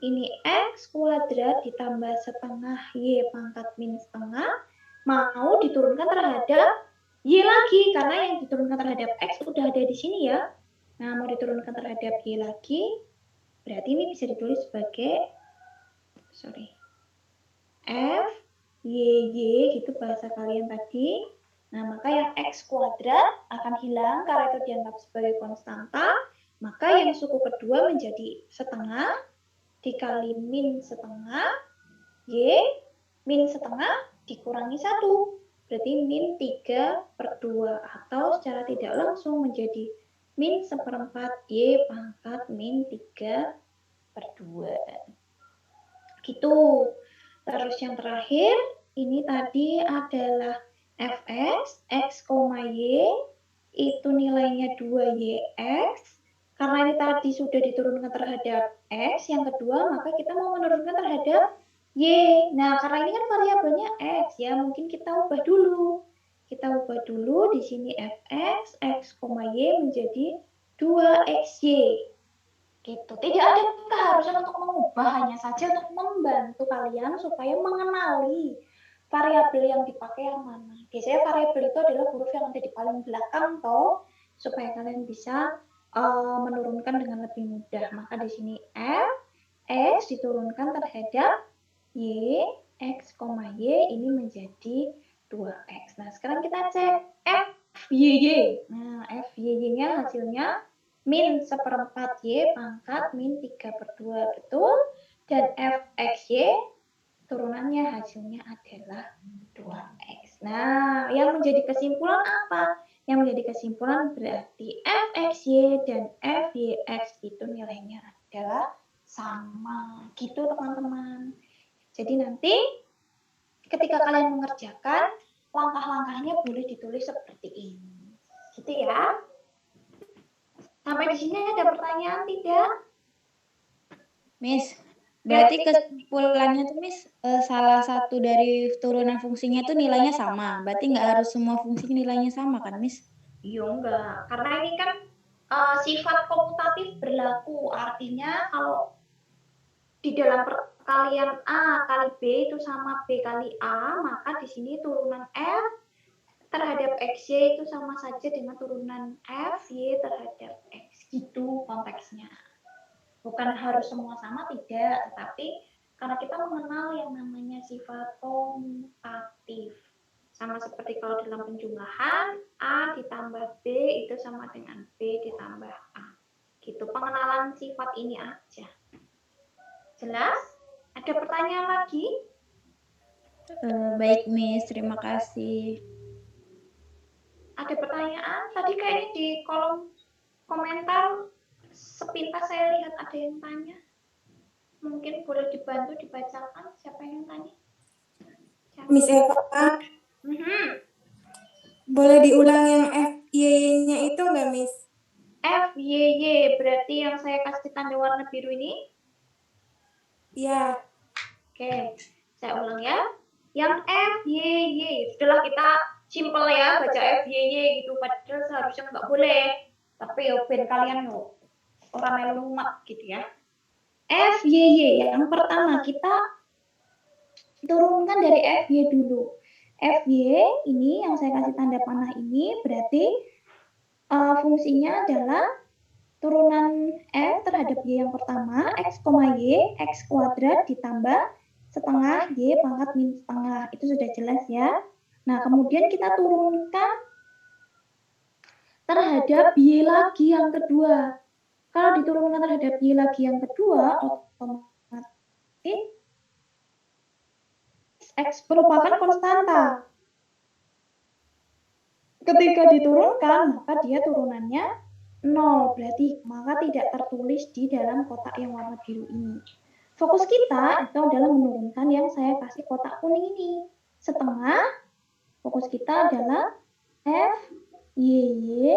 ini X kuadrat ditambah setengah Y pangkat min setengah, mau diturunkan terhadap Y lagi, karena yang diturunkan terhadap X udah ada di sini ya. Nah, mau diturunkan terhadap Y lagi, berarti ini bisa ditulis sebagai F, Y, gitu bahasa kalian tadi. Nah, maka yang X kuadrat akan hilang karena itu dianggap sebagai konstanta. Maka yang suku kedua menjadi setengah dikali min setengah, Y, min setengah dikurangi 1. Berarti min 3/2. Atau secara tidak langsung menjadi min 1/4 Y pangkat min 3/2. Gitu. Terus yang terakhir, ini tadi adalah Fx, X, Y, itu nilainya 2YX. Karena ini tadi sudah diturunkan terhadap X, yang kedua, maka kita mau menurunkan terhadap Y. Nah, karena ini kan variabelnya X, ya mungkin kita ubah dulu. Kita ubah dulu, di sini Fx, X, Y menjadi 2XY. Gitu. Tidak ada keharusan untuk mengubah, hanya saja untuk membantu kalian supaya mengenali variabel yang dipakai yang mana. Biasanya variabel itu adalah huruf yang ada di paling belakang toh, supaya kalian bisa menurunkan dengan lebih mudah. Maka di sini F, X diturunkan terhadap Y, X, Y ini menjadi 2X. Nah, sekarang kita cek F, Y. Nah, F, Y-nya hasilnya min 1/4 Y pangkat min 3/2. Betul? Dan Fxy turunannya hasilnya adalah 2X. Nah, yang menjadi kesimpulan apa? Yang menjadi kesimpulan berarti Fxy dan Fyx itu nilainya adalah sama. Gitu teman-teman. Jadi nanti ketika kalian mengerjakan, langkah-langkahnya boleh ditulis seperti ini. Gitu ya. Sampai di sini ada pertanyaan tidak? Miss, berarti kesimpulannya tuh Miss, salah satu dari turunan fungsinya tuh nilainya sama. Berarti nggak harus semua fungsi nilainya sama kan Miss? Iya enggak, karena ini kan sifat komutatif berlaku. Artinya kalau di dalam perkalian A kali B itu sama B kali A, maka di sini turunan F terhadap XY itu sama saja dengan turunan FY terhadap X. Gitu konteksnya. Bukan harus semua sama, tidak. Tetapi karena kita mengenal yang namanya sifat komutatif. Sama seperti kalau dalam penjumlahan, A ditambah B itu sama dengan B ditambah A. Gitu, pengenalan sifat ini aja. Jelas? Ada pertanyaan lagi? Baik, Miss. Terima kasih. Ada pertanyaan? Tadi kayaknya di kolom komentar sepintas saya lihat ada yang tanya. Mungkin boleh dibantu dibacakan siapa yang tanya? Miss Eva, boleh diulang yang FY-nya itu nggak, Miss? FYY berarti yang saya kasih tanda warna biru ini? Iya. Oke, saya ulang ya. Yang FYY, sudahlah kita simple ya baca FYY gitu, padahal seharusnya nggak boleh. Tapi ya ben kalian no, orang melu umat gitu ya. FYY yang pertama kita turunkan dari FY dulu. FY ini yang saya kasih tanda panah ini berarti fungsinya adalah turunan F terhadap Y yang pertama, X, Y, X kuadrat ditambah setengah Y pangkat min setengah. Itu sudah jelas ya. Nah, kemudian kita turunkan terhadap Y lagi yang kedua. Kalau diturunkan terhadap Y lagi yang kedua, otomatis X merupakan konstanta. Ketika diturunkan, maka dia turunannya 0, berarti maka tidak tertulis di dalam kotak yang warna biru ini. Fokus kita itu adalah menurunkan yang saya kasih kotak kuning ini. Setengah, fokus kita adalah F, Y,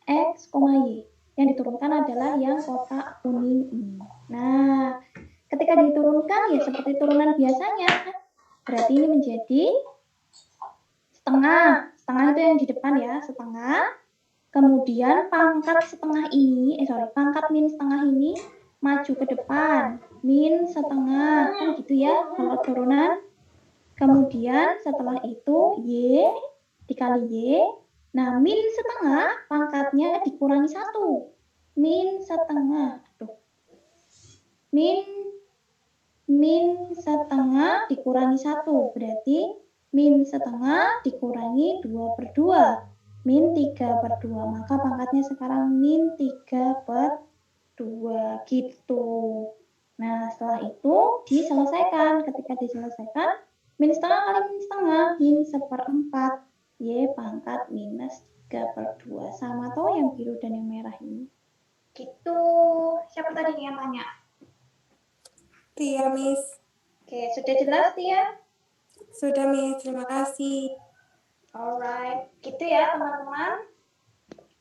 X, Y. Yang diturunkan adalah yang kotak kuning ini. Nah, ketika diturunkan ya seperti turunan biasanya. Berarti ini menjadi setengah. Setengah itu yang di depan ya, setengah. Kemudian pangkat setengah ini, pangkat min setengah ini maju ke depan. Min setengah, kan gitu ya, kalau turunan. Kemudian setelah itu Y dikali Y. Nah, min setengah pangkatnya dikurangi 1. Min setengah. Tuh. Min setengah dikurangi 1. Berarti min setengah dikurangi 2/2. Min 3/2. Maka pangkatnya sekarang min 3/2. Gitu. Nah, setelah itu diselesaikan. Ketika diselesaikan, min setengah kali min setengah, min 1/4. Y pangkat minus 3/2. Sama toh yang biru dan yang merah ini. Gitu. Siapa tadi yang tanya? Tia, Miss. Oke, sudah jelas Tia? Sudah, Miss. Terima kasih. Alright, gitu ya teman-teman.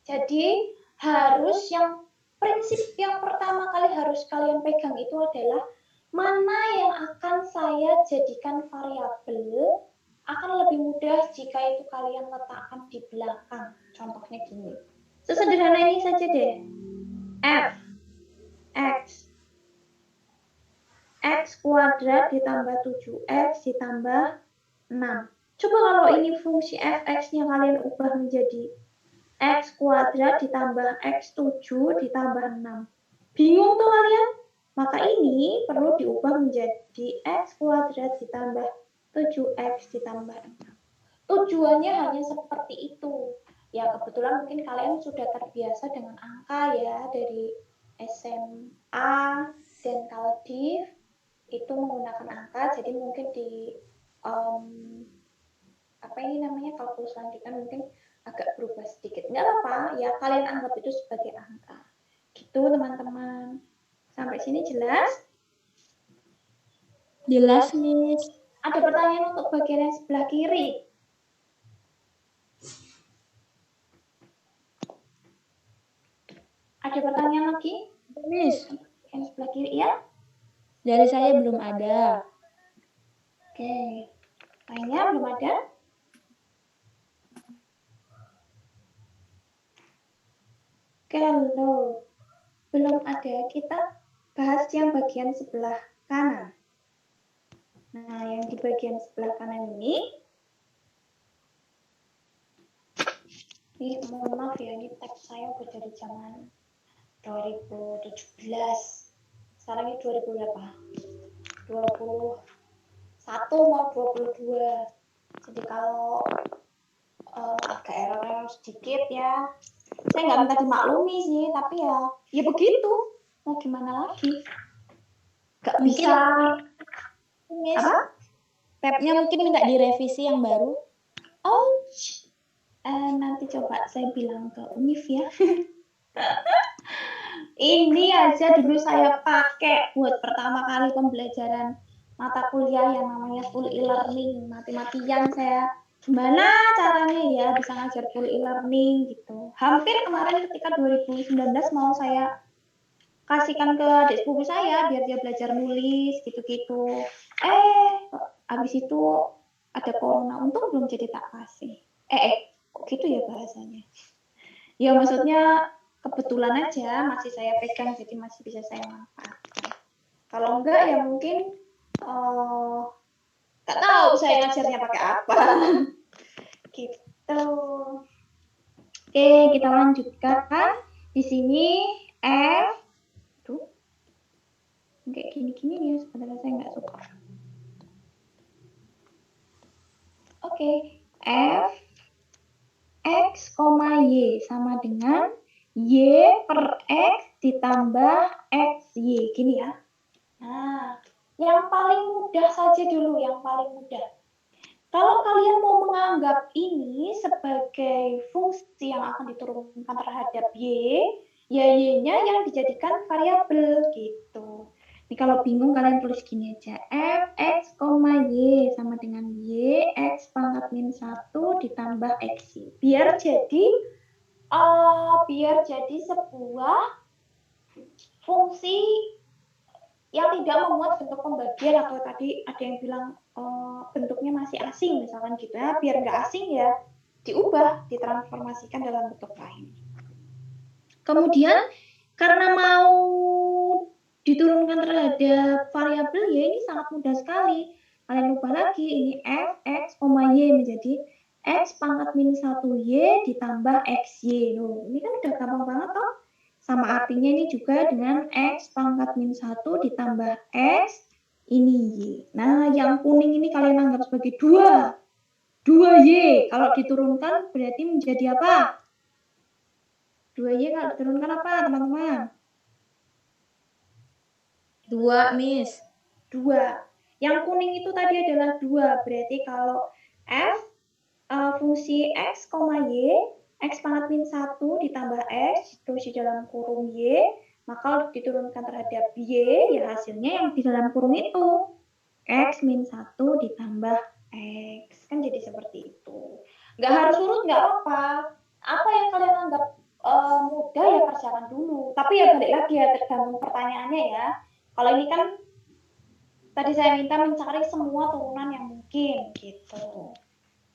Jadi harus prinsip yang pertama kali harus kalian pegang itu adalah mana yang akan saya jadikan variabel akan lebih mudah jika itu kalian letakkan di belakang. Contohnya gini. Sesederhana ini saja deh. F X kuadrat ditambah 7X ditambah 6. Coba kalau ini fungsi fx-nya kalian ubah menjadi x kuadrat ditambah x7 ditambah 6. Bingung tuh kalian? Maka ini perlu diubah menjadi x kuadrat ditambah 7x ditambah 6. Tujuannya hanya seperti itu. Ya kebetulan mungkin kalian sudah terbiasa dengan angka ya dari SMA dan Kaldiv itu menggunakan angka. Jadi mungkin di kalkulus selanjutnya mungkin agak berubah sedikit. Nggak apa-apa, ya kalian anggap itu sebagai angka. Gitu teman-teman. Sampai sini jelas? Jelas, Miss. Ada pertanyaan untuk bagian yang sebelah kiri? Ada pertanyaan lagi? Miss, Yang sebelah kiri ya? dari saya belum ada. Oke. Lainnya belum ada? Kalau belum ada, kita bahas yang bagian sebelah kanan. Nah, yang di bagian sebelah kanan ini Ini mohon maaf ya, ini teks saya udah dari zaman 2017. Sekarang ini 2000 berapa? 21 mau 22. Jadi kalau agak error sedikit ya, saya nggak minta dimaklumi sih, tapi ya begitu. Mau gimana lagi? Nggak bisa. Miss, Apa? tabnya mungkin minta direvisi yang baru. Oh, nanti coba saya bilang ke Unif ya. Ini aja dulu saya pakai buat pertama kali pembelajaran mata kuliah yang namanya full e-learning. Mati-matian saya gimana caranya ya bisa ngajar full e-learning gitu. Hampir kemarin ketika 2019 mau saya kasihkan ke adik sepupu saya biar dia belajar nulis gitu-gitu. Habis itu ada corona, untung belum jadi tak kasih. Kok gitu ya bahasanya? Ya maksudnya kebetulan aja masih saya pegang, jadi masih bisa saya manfaatkan. Kalau enggak ya mungkin nggak tahu saya ngajarnya pakai apa. Gitu. Oke, kita lanjutkan. Di sini F. Tuh. Kayak gini-gini nih, sebenarnya saya nggak suka. Oke, F X, Y sama dengan Y per X ditambah XY. Gini ya. Nah, yang paling mudah saja dulu, yang paling mudah. Kalau kalian mau menganggap ini sebagai fungsi yang akan diturunkan terhadap Y, ya Y-nya yang dijadikan variabel gitu. Ini kalau bingung kalian tulis gini aja. F, X, Y sama dengan Y, X pangkat min 1 ditambah X. Biar jadi sebuah fungsi yang tidak memuat bentuk pembagian, atau tadi ada yang bilang bentuknya masih asing misalkan gitu ya. Biar nggak asing ya diubah, ditransformasikan dalam bentuk lain. Kemudian karena mau diturunkan terhadap variabel Y, ini sangat mudah sekali. Kalian ubah lagi, ini F, X, Y menjadi X pangkat min 1Y ditambah XY. Loh, ini kan udah gampang banget toh. Sama artinya ini juga dengan X pangkat min 1 ditambah X, ini Y. Nah, yang kuning ini kalian anggap sebagai 2. 2Y. Kalau diturunkan berarti menjadi apa? 2Y kalau diturunkan apa, teman-teman? 2, Miss. 2. Yang kuning itu tadi adalah 2. Berarti kalau F fungsi X, Y, X pangkat min 1 ditambah X, terus di dalam kurung Y, maka diturunkan terhadap Y, ya hasilnya yang di dalam kurung itu. X min 1 ditambah X. Kan jadi seperti itu. Nggak harus urut, nggak apa-apa. Apa yang kalian anggap mudah ya kerjakan dulu. Tapi ya balik lagi ya, tergantung pertanyaannya ya. Kalau ini kan tadi saya minta mencari semua turunan yang mungkin gitu.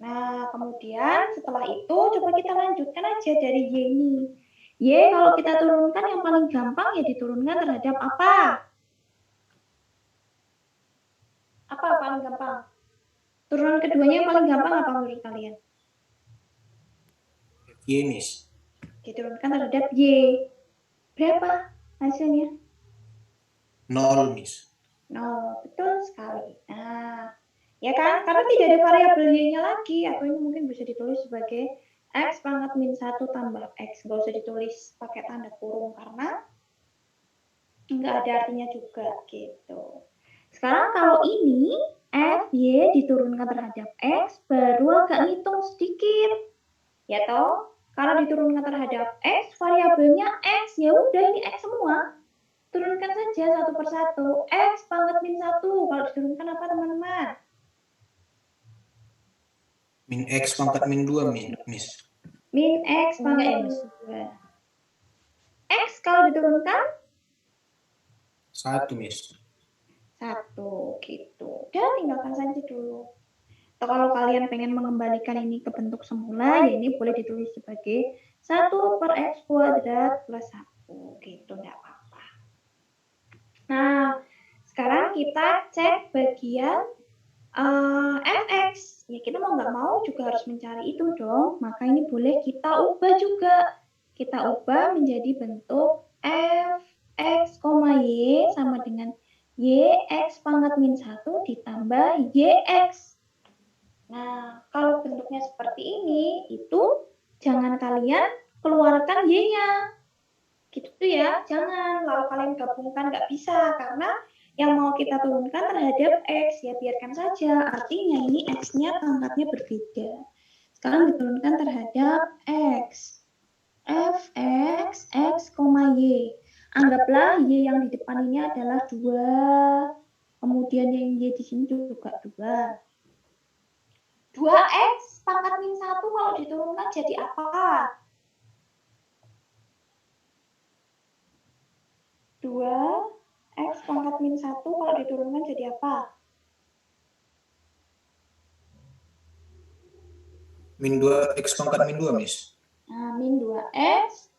Nah, kemudian setelah itu coba kita lanjutkan aja dari Y ini. Y kalau kita turunkan yang paling gampang ya diturunkan terhadap apa? Apa paling gampang? Turunan keduanya yang paling gampang apa menurut kalian? Y, Miss. Diturunkan terhadap Y. Berapa hasilnya? 0, Miss. 0, betul sekali. Nah, ya kan? Karena tidak ada variabel Y-nya lagi, atau ini mungkin bisa ditulis sebagai X pangkat min 1 tambah X. Nggak usah ditulis pakai tanda kurung, karena nggak ada artinya juga, gitu. Sekarang kalau ini, F, Y diturunkan terhadap X, baru agak ngitung sedikit. Ya toh? Kalau diturunkan terhadap X, variabelnya X, ya udah ini X semua. Turunkan saja satu persatu. X pangkat min 1. Kalau diturunkan apa teman-teman? Min X pangkat min 2, Miss. Min X pangkat min 2. X kalau diturunkan? 1, Miss. 1, gitu. Udah, tinggalkan saja dulu. Atau kalau kalian pengen mengembalikan ini ke bentuk semula, ya ini boleh ditulis sebagai 1 per X kuadrat plus 1. Gitu, enggak apa-apa. Nah, sekarang kita cek bagian fx. Ya kita mau nggak mau juga harus mencari itu dong. Maka ini boleh kita ubah juga. Kita ubah menjadi bentuk fx, y sama dengan yx pangkat min 1 ditambah yx. Nah, kalau bentuknya seperti ini, itu jangan kalian keluarkan y-nya. Gitu ya, jangan. Lalu kalian gabungkan, nggak bisa. Karena yang mau kita turunkan terhadap x, ya biarkan saja. Artinya ini x-nya pangkatnya berbeda. Sekarang diturunkan terhadap x. fx, x, y. Anggaplah y yang di depan ini adalah 2. Kemudian yang y di sini juga 2. 2x pangkat min 1 kalau diturunkan jadi apa? 2x pangkat min 1 kalau diturunkan jadi apa? Min 2x pangkat min 2, Miss. Nah, min 2x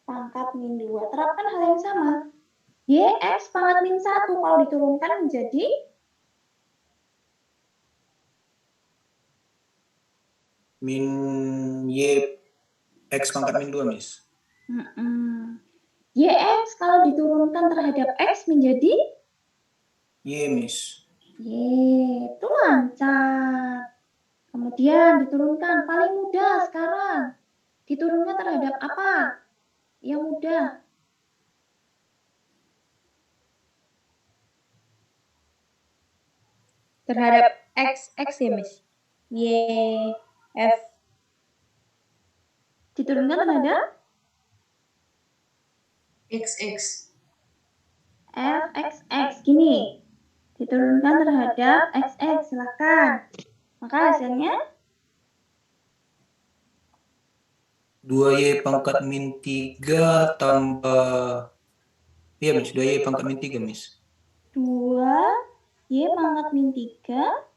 pangkat min 2. Terapkan hal yang sama. Yx pangkat min 1 kalau diturunkan menjadi Min y x pangkat min 2, Miss. Yx kalau diturunkan terhadap x menjadi Y, Miss. itu lancar. Kemudian diturunkan paling mudah sekarang. Diturunkan terhadap apa? Yang mudah. Terhadap x ya, Miss. Y, f. Diturunkan terhadap XX. fxx. Gini. Diturunkan terhadap xx. Silakan. Maka hasilnya 2y pangkat min 3 tambah... Iya, Miss. 2y pangkat min 3, Miss. 2y pangkat min 3.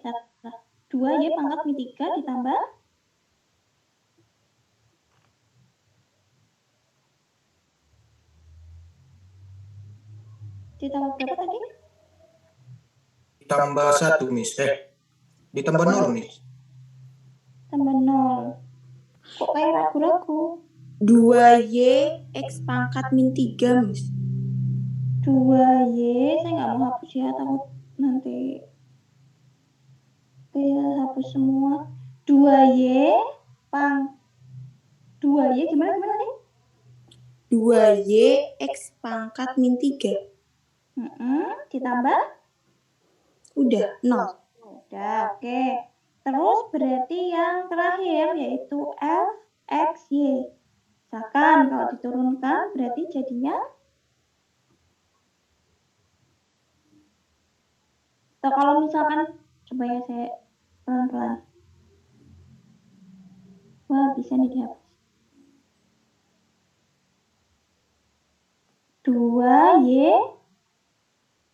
Salah. 2y pangkat min 3 ditambah berapa tadi? Ditambah 1, Miss. Ditambah 0, Miss. Tambah 0. Kok kayak ragu-ragu? 2y x pangkat min 3, Miss. 2y, saya nggak mau hapus ya, takut nanti hapus semua. 2y gimana tadi? 2y x pangkat min 3. Ditambah? Udah, 0. Udah, oke. Terus berarti yang terakhir yaitu fxy. Misalkan kalau diturunkan berarti jadinya atau kalau misalkan coba ya saya pelan-pelan. Wah, bisa nih dihapus. 2y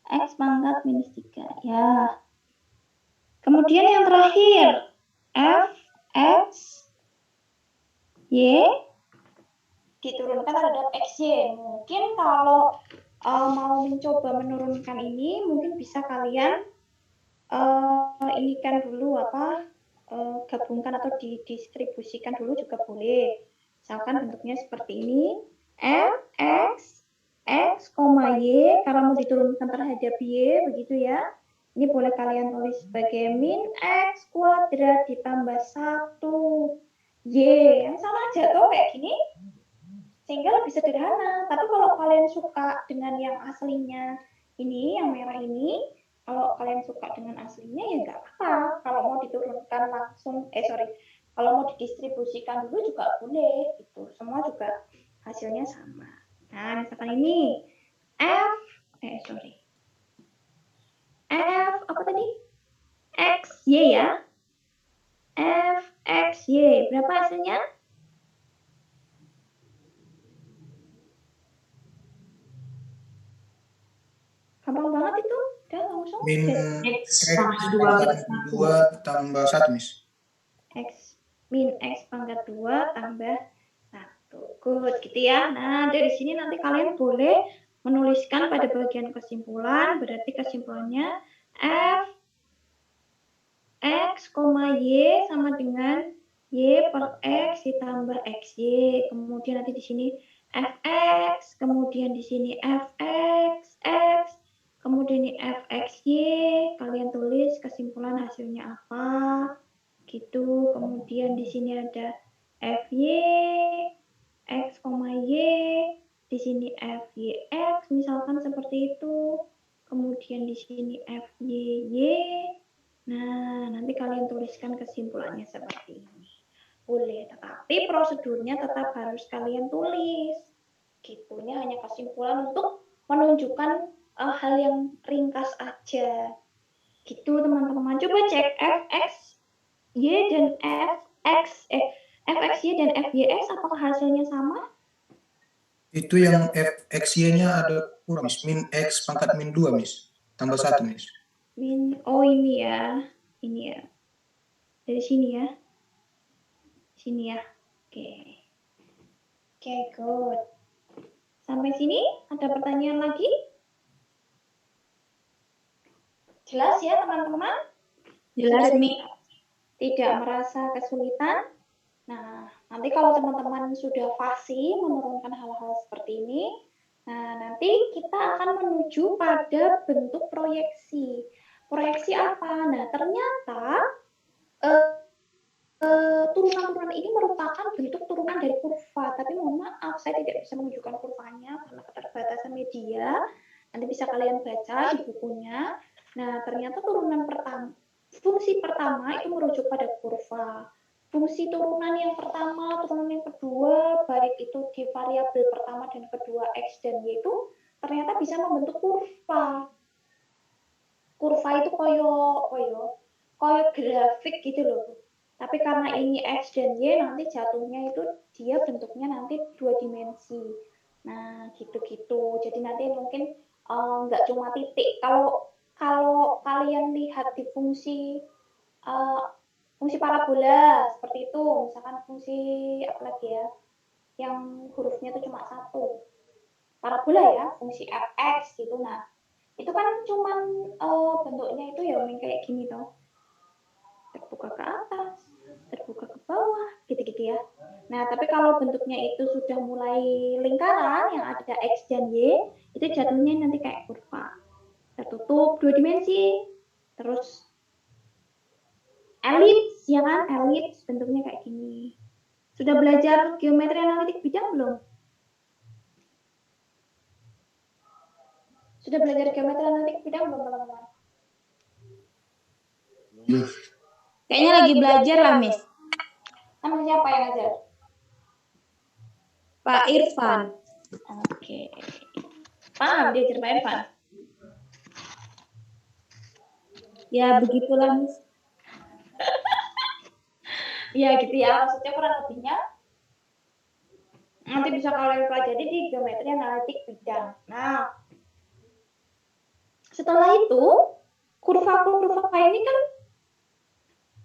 x pangkat minus 3. Ya. Kemudian yang terakhir fx y diturunkan terhadap xy. Mungkin kalau mau mencoba menurunkan ini, mungkin bisa kalian inikan dulu gabungkan atau didistribusikan dulu juga boleh. Misalkan bentuknya seperti ini, fx x, y, kalau mau diturunkan terhadap y, begitu ya. Ini boleh kalian tulis sebagai min x kuadrat ditambah 1y. Yang sama aja tuh kayak gini. Sehingga lebih sederhana. Tapi kalau kalian suka dengan yang aslinya ini, yang merah ini, kalau kalian suka dengan aslinya ya nggak apa-apa. Kalau mau diturunkan langsung, kalau mau didistribusikan dulu juga boleh gitu. Semua juga hasilnya sama. Nah, misalkan ini f apa tadi? xy ya. fxy. Berapa hasilnya? Gampang banget itu. Udah langsung. Min X x pangkat pangkat 2 tambah 1, Miss. Min x pangkat 2 tambah 1. Good, gitu ya. Nah, dari sini nanti kalian boleh menuliskan pada bagian kesimpulan, berarti kesimpulannya f x, y sama dengan y per x ditambah xy. Kemudian nanti di sini fx, kemudian di sini fx, x, kemudian ini fxy. Kalian tulis kesimpulan hasilnya apa, gitu. Kemudian di sini ada fy, x, y, di sini fyx, misalkan seperti itu. Kemudian di sini fyy. Nah, nanti kalian tuliskan kesimpulannya seperti ini. Boleh, tetapi prosedurnya tetap harus kalian tulis. Gitunya hanya kesimpulan untuk menunjukkan hal yang ringkas aja. Gitu teman-teman. Coba cek fx, y dan fxy dan fyx apakah hasilnya sama? Itu yang fxy-nya ada kurang, Miss. Min x pangkat min 2, Miss. Tambah 1, Miss. Oh ini ya. Ini ya. Dari sini ya. Sini ya. Oke. Oke, good. Sampai sini ada pertanyaan lagi? Jelas ya teman-teman? Jelas, Mi. Tidak merasa kesulitan? Nah, nanti kalau teman-teman sudah fasih menurunkan hal-hal seperti ini, nah nanti kita akan menuju pada bentuk proyeksi. Proyeksi apa? Nah, ternyata turunan-turunan ini merupakan bentuk turunan dari kurva, tapi mohon maaf saya tidak bisa menunjukkan kurvanya karena keterbatasan media. Nanti bisa kalian baca di bukunya. Nah, ternyata turunan pertama, fungsi pertama itu merujuk pada kurva. Fungsi turunan yang pertama, turunan yang kedua, baik itu di variabel pertama dan kedua x dan y itu ternyata bisa membentuk kurva. Kurva itu koyo grafik gitu loh. Tapi karena ini x dan y, nanti jatuhnya itu dia bentuknya nanti 2 dimensi. Nah, gitu-gitu. Jadi nanti mungkin nggak cuma titik. Kalau kalian lihat di fungsi parabola seperti itu, misalkan fungsi apa lagi ya, yang hurufnya itu cuma satu. Parabola ya, fungsi fx gitu. Nah, itu kan cuman bentuknya itu ya kayak gini toh. Terbuka ke atas, terbuka ke bawah, gitu-gitu ya. Nah, tapi kalau bentuknya itu sudah mulai lingkaran yang ada x dan y, itu jatuhnya nanti kayak kurva. Tertutup 2 dimensi. Terus elips, ya kan? Elips bentuknya kayak gini. Sudah belajar geometri analitik bidang belum? Sudah belajar geometri analitik bidang belum, teman-teman? Kayaknya lagi belajar lah, Miss. Namanya siapa yang ngajar? Pak Irfan. Oke. Paham dia Pak Irfan? Ya, begitulah, Miss. Ya gitu ya, maksudnya kurang lebihnya nanti bisa kalian pelajari di geometri analitik bidang. Nah, setelah itu kurva-kurva ini kan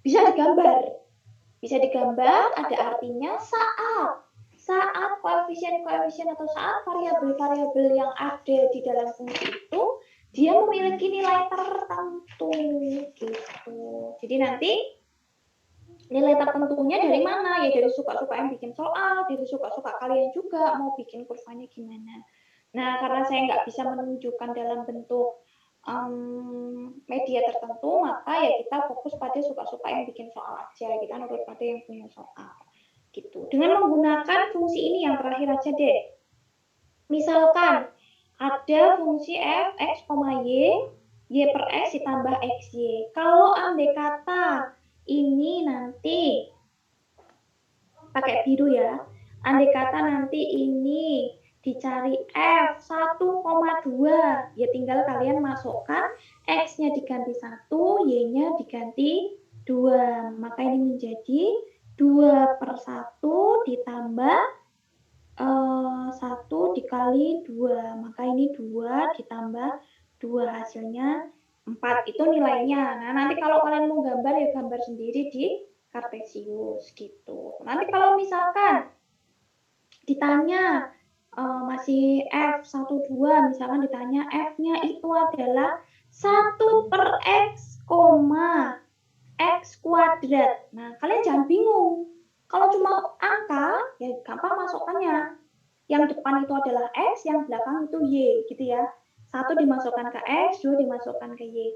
bisa digambar. Bisa digambar, ada artinya saat koefisien-koefisien atau saat variabel-variabel yang ada di dalam fungsi itu dia memiliki nilai tertentu gitu. Jadi nanti nilai tertentunya dari mana? Ya dari suka-suka yang bikin soal, dari suka-suka kalian juga mau bikin kurvanya gimana. Nah, karena saya nggak bisa menunjukkan dalam bentuk media tertentu, maka ya kita fokus pada suka-suka yang bikin soal aja. Kita nurut pada yang punya soal. Gitu. Dengan menggunakan fungsi ini yang terakhir aja deh. Misalkan ada fungsi f, x, y per x ditambah xy. Kalau andai kata ini nanti pakai biru ya, andai kata nanti ini dicari f 1,2, ya tinggal kalian masukkan x-nya diganti 1, y-nya diganti 2, maka ini menjadi 2/1 ditambah 1 dikali 2, maka ini 2 ditambah 2 hasilnya 4, itu nilainya. Nah, nanti kalau kalian mau gambar ya gambar sendiri di Kartesius gitu. Nanti kalau misalkan ditanya masih F12, misalkan ditanya F-nya itu adalah 1/X, X kuadrat. Nah, kalian jangan bingung. Kalau cuma angka, ya gampang masukkannya. Yang depan itu adalah X, yang belakang itu Y, gitu ya. 1 dimasukkan ke X, 2 dimasukkan ke Y.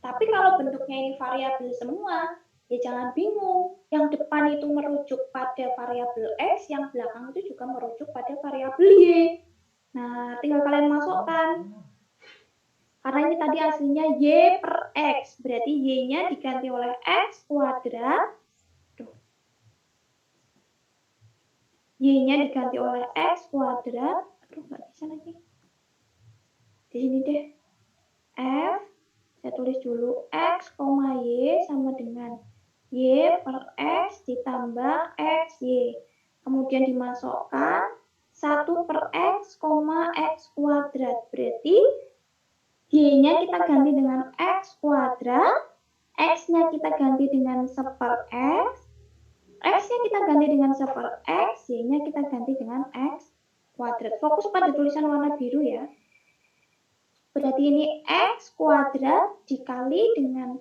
Tapi kalau bentuknya ini variabel semua, ya jangan bingung. Yang depan itu merujuk pada variabel X, yang belakang itu juga merujuk pada variabel Y. Nah, tinggal kalian masukkan. Karena ini tadi aslinya Y/X, berarti Y-nya diganti oleh X kuadrat. Y-nya diganti oleh X kuadrat. Aduh, nggak bisa lagi. Di sini deh. F, saya tulis dulu. X, Y sama dengan Y/X ditambah XY. Kemudian dimasukkan 1/X, X kuadrat. Berarti Y-nya kita ganti dengan X kuadrat, X-nya kita ganti dengan 1/X, X-nya kita ganti dengan 1/X, Y-nya kita ganti dengan X kuadrat. Fokus pada tulisan warna biru ya. Berarti ini X kuadrat dikali dengan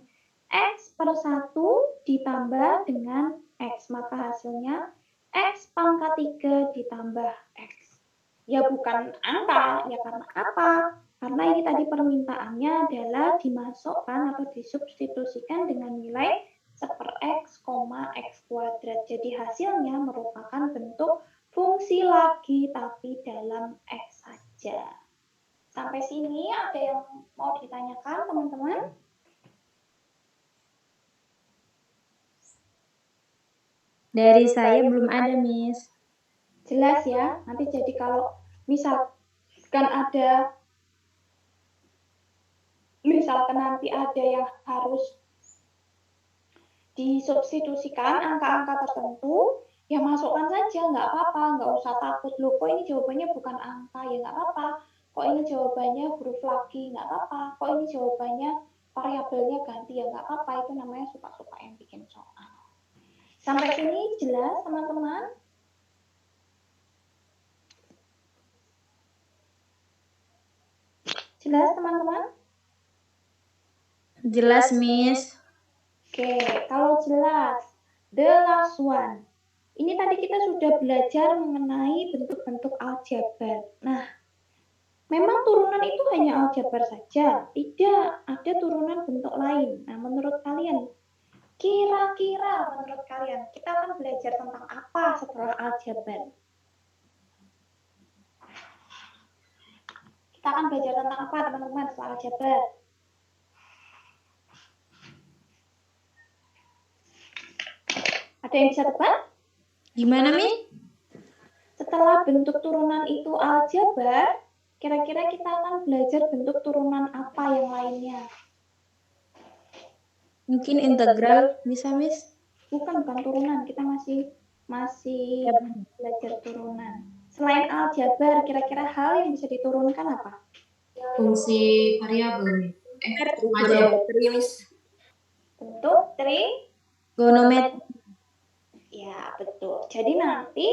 X/1 ditambah dengan X. Maka hasilnya X pangkat 3 ditambah X. Ya bukan angka, ya karena apa? Karena ini tadi permintaannya adalah dimasukkan atau disubstitusikan dengan nilai 1/X, X kuadrat. Jadi hasilnya merupakan bentuk fungsi lagi tapi dalam X saja. Sampai sini ada yang mau ditanyakan teman-teman? Dari saya belum ada, Miss. Jelas ya, nanti jadi kalau misalkan nanti ada yang harus disubstitusikan angka-angka tertentu, ya masukkan saja, nggak apa-apa, nggak usah takut. Loh, kok ini jawabannya bukan angka, ya nggak apa-apa. Kok ini jawabannya huruf lagi, nggak apa-apa. Kok ini jawabannya variabelnya ganti, ya nggak apa-apa. Itu namanya suka-suka yang bikin soal. Sampai sini jelas, teman-teman? Jelas, teman-teman? Jelas, Miss. Oke, kalau jelas, the last one. Ini tadi kita sudah belajar mengenai bentuk-bentuk aljabar. Nah, memang turunan itu hanya aljabar saja, tidak ada turunan bentuk lain. Nah, menurut kalian, kira-kira menurut kalian, kita akan belajar tentang apa setelah aljabar? Kita akan belajar tentang apa, teman-teman, setelah aljabar? Ada yang bisa tebak? Gimana, Miss? Setelah bentuk turunan itu aljabar, kira-kira kita akan belajar bentuk turunan apa yang lainnya? Mungkin integral bisa, Miss? Bukan turunan, kita masih belajar turunan. Selain aljabar, kira-kira hal yang bisa diturunkan apa? Fungsi variabel. Miss. Bentuk Trigonometri. Ya, betul. Jadi nanti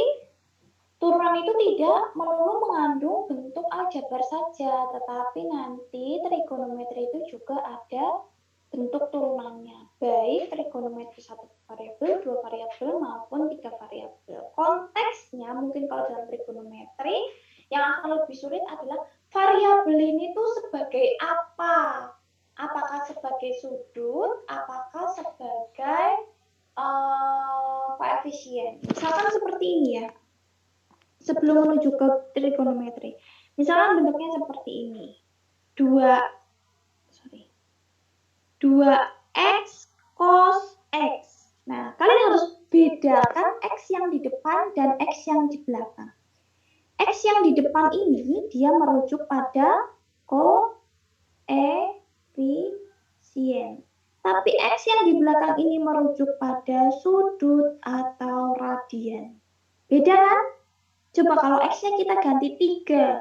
turunan itu tidak melulu mengandung bentuk aljabar saja, tetapi nanti trigonometri itu juga ada bentuk turunannya, baik trigonometri 1 variabel, 2 variabel, maupun 3 variabel. Konteksnya mungkin kalau dalam trigonometri yang akan lebih sulit adalah variabel ini tuh sebagai apa? Apakah sebagai sudut? Apakah sebagai koefisien? Misalkan seperti ini ya. Sebelum menuju ke trigonometri. Misalkan bentuknya seperti ini. 2x cos x. Nah, kalian harus bedakan x yang di depan dan x yang di belakang. X yang di depan ini dia merujuk pada koefisien. Tapi x yang di belakang ini merujuk pada sudut atau radian. Beda kan? Coba kalau x-nya kita ganti 3.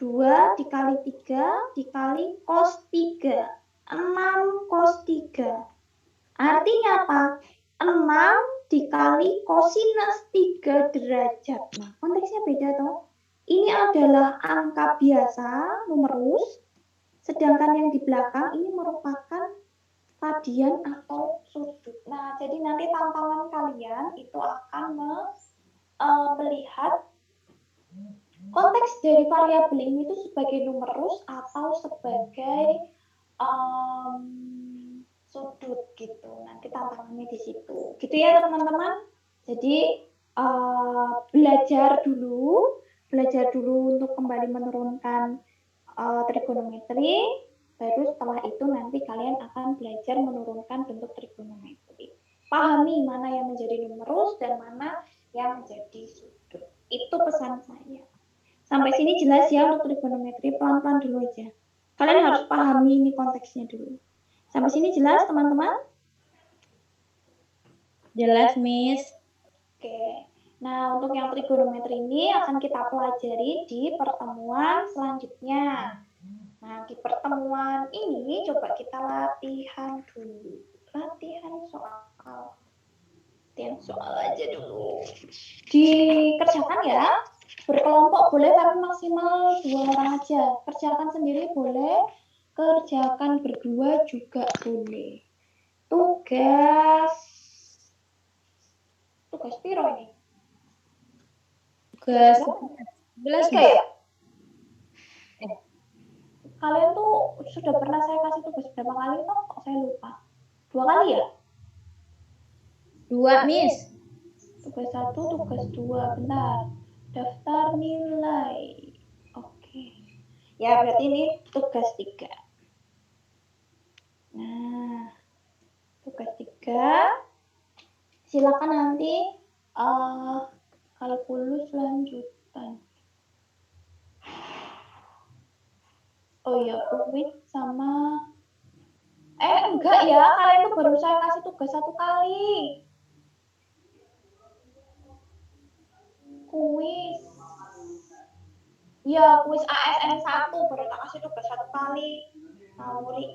2 dikali 3 dikali cos 3. 6 cos 3. Artinya apa? 6 dikali kosinus 3 derajat. Nah, konteksnya beda toh. ini adalah angka biasa, numerus, sedangkan yang di belakang ini merupakan radian atau sudut. Nah, jadi nanti tantangan kalian itu akan melihat konteks dari variabel ini itu sebagai numerus atau sebagai sudut gitu. Nanti tantangannya di situ. Gitu ya teman-teman. Jadi belajar dulu untuk kembali menurunkan trigonometri. Baru setelah itu nanti kalian akan belajar menurunkan bentuk trigonometri. Pahami mana yang menjadi numerus dan mana yang menjadi sudut. Itu pesan saya. Sampai sini jelas ya untuk trigonometri, pelan-pelan dulu aja. Kalian harus pahami ini konteksnya dulu. Sampai sini jelas teman-teman? Jelas, Miss. Oke. Nah, untuk yang trigonometri ini akan kita pelajari di pertemuan selanjutnya. Nah, di pertemuan ini coba kita latihan dulu. Latihan soal aja dulu. Dikerjakan ya. Berkelompok boleh tapi maksimal 2 orang aja. Kerjakan sendiri boleh, kerjakan berdua juga boleh. Tugas piro ini? Tugas 11 ya? Kalian tuh sudah pernah saya kasih tugas berapa kali toh? Kok saya lupa? 2 kali ya? 2, Miss. Tugas 1, tugas 2. Bentar. Daftar nilai. Oke. Ya, berarti ini tugas 3. Nah, tugas 3. Silakan nanti kalkulus lanjutan. Oh ya, UIT sama enggak ya, kalian tuh baru saya kasih tugas 1 kali. Kuis. Ya, kuis ASN 1 baru tak kasih tugas 1 kali. Ngawuri.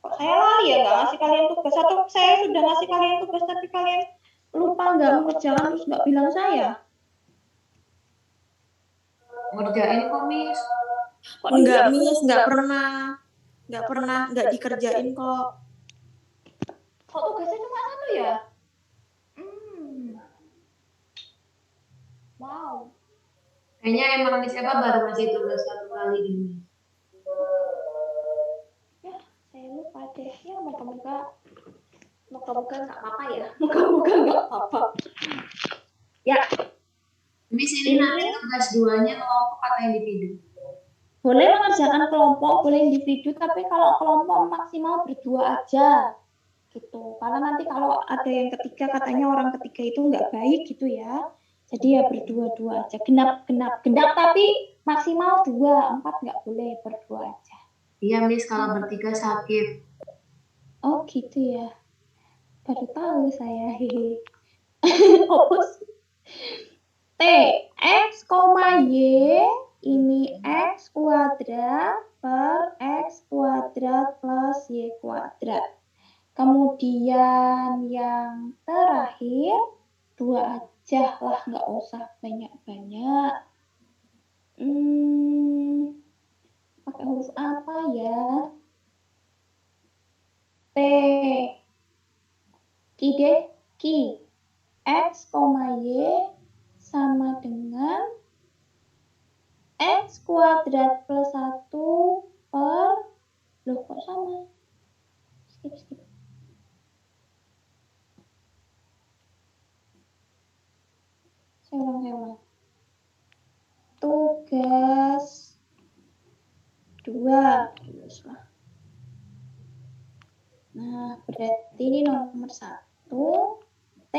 Kok saya lali ya nggak ngasih kalian tugas atau saya sudah ngasih kalian tugas tapi kalian lupa nggak mengerjakan terus nggak bilang saya? Ngerjain kok, Miss. Enggak, Miss, enggak pernah, enggak dikerjain kok. Kok tugasnya cuma 1 ya? Wow. Kayaknya emang Miss Eva baru ngasih tugas 1 kali ini. Ya, saya lupa deh. Ya, moga-moga nggak apa-apa ya. Moga-moga nggak apa-apa. Ya. Miss, ini nanti tugas 2-nya kelompok atau individu? Boleh mengerjakan kelompok, boleh individu, tapi kalau kelompok maksimal berdua aja. Gitu. Karena nanti kalau ada yang ketiga, katanya orang ketiga itu nggak baik gitu ya. Jadi ya berdua-dua aja. Genap tapi maksimal 2, 4 nggak boleh, berdua aja. Iya, Miss, kalau bertiga sakit. Oh gitu ya. Baru tahu saya. T, X, Y, ini X kuadrat per X kuadrat plus Y kuadrat. Kemudian yang terakhir 2 aja lah, nggak usah banyak-banyak. Pakai huruf apa ya? T. Ki deh, Ki. X, Y sama dengan X kuadrat plus 1 per, loh kok sama? Skip. Saya ulang. Tugas 2. Nah, berarti ini nomor 1. T,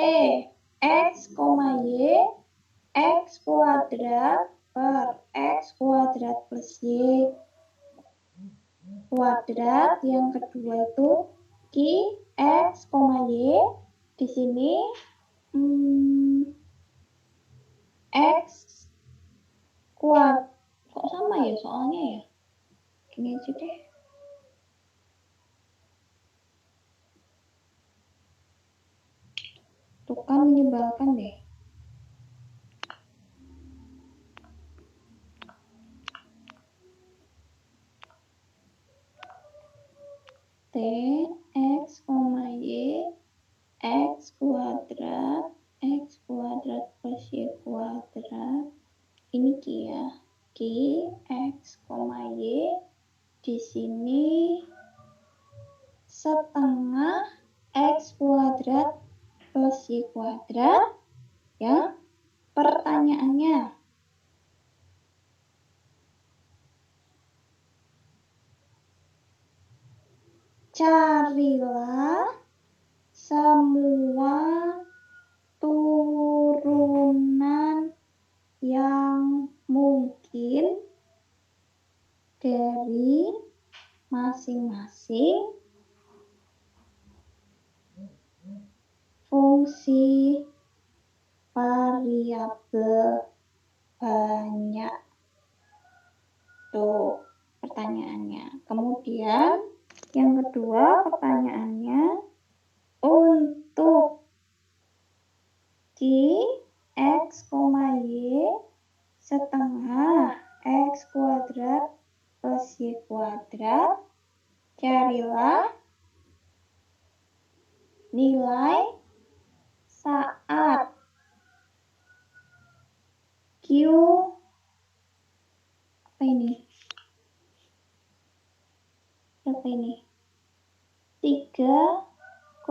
X, Y, X kuadrat per X kuadrat plus Y kuadrat. Yang kedua itu Ki, X, Y. Di sini X kuadrat. Kok sama ya soalnya ya? Gini aja deh. Tuh kan menyebalkan deh. X, Y, X kuadrat plus Y kuadrat. Ini Q ya. Q, X, Y. Di sini setengah X kuadrat plus Y kuadrat. Ya, pertanyaannya. Carilah semua turunan yang mungkin dari masing-masing fungsi variabel banyak. Tuh pertanyaannya. Kemudian yang kedua pertanyaannya, untuk Q, X, Y setengah X kuadrat plus Y kuadrat, carilah nilai saat Q, apa ini? Berapa ini? 3,4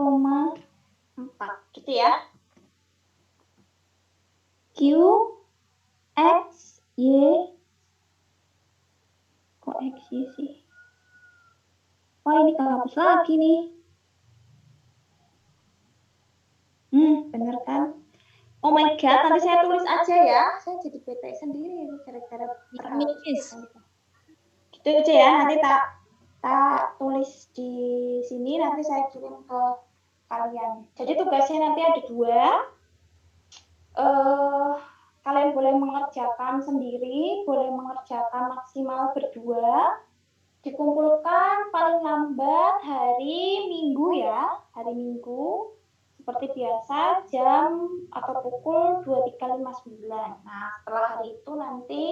gitu ya. Q, X, Y. Kok X, Y sih? Oh, ini kehapus lagi nih. Bener kan? Oh my god, nanti saya tulis aja ya. Saya jadi bete sendiri gara-gara gitu aja ya. Nanti tak tulis di sini, nanti saya kirim ke kalian. Jadi tugasnya nanti ada 2. Kalian boleh mengerjakan sendiri, boleh mengerjakan maksimal berdua. Dikumpulkan paling lambat hari Minggu ya, hari Minggu. Seperti biasa jam atau pukul 23.59. Nah, setelah hari itu nanti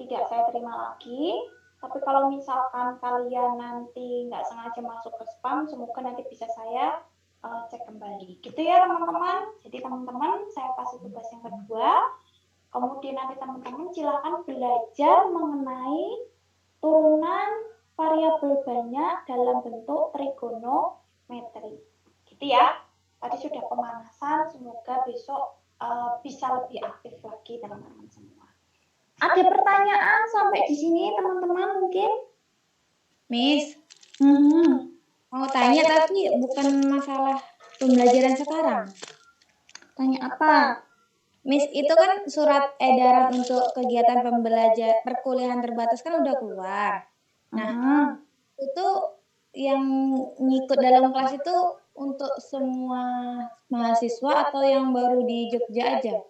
tidak saya terima lagi. Tapi kalau misalkan kalian nanti nggak sengaja masuk ke spam, semoga nanti bisa saya cek kembali. Gitu ya teman-teman. Jadi teman-teman saya kasih tugas yang kedua. Kemudian nanti teman-teman silakan belajar mengenai turunan variabel banyak dalam bentuk trigonometri. Gitu ya. Tadi sudah pemanasan, semoga besok bisa lebih aktif lagi teman-teman semua. Ada pertanyaan sampai di sini teman-teman mungkin? Miss, mau tanya tapi bukan masalah pembelajaran sekarang. Tanya apa? Miss, itu kan surat edaran untuk kegiatan perkuliahan terbatas kan udah keluar. Nah, itu yang ngikut dalam kelas itu untuk semua mahasiswa atau yang baru di Jogja aja?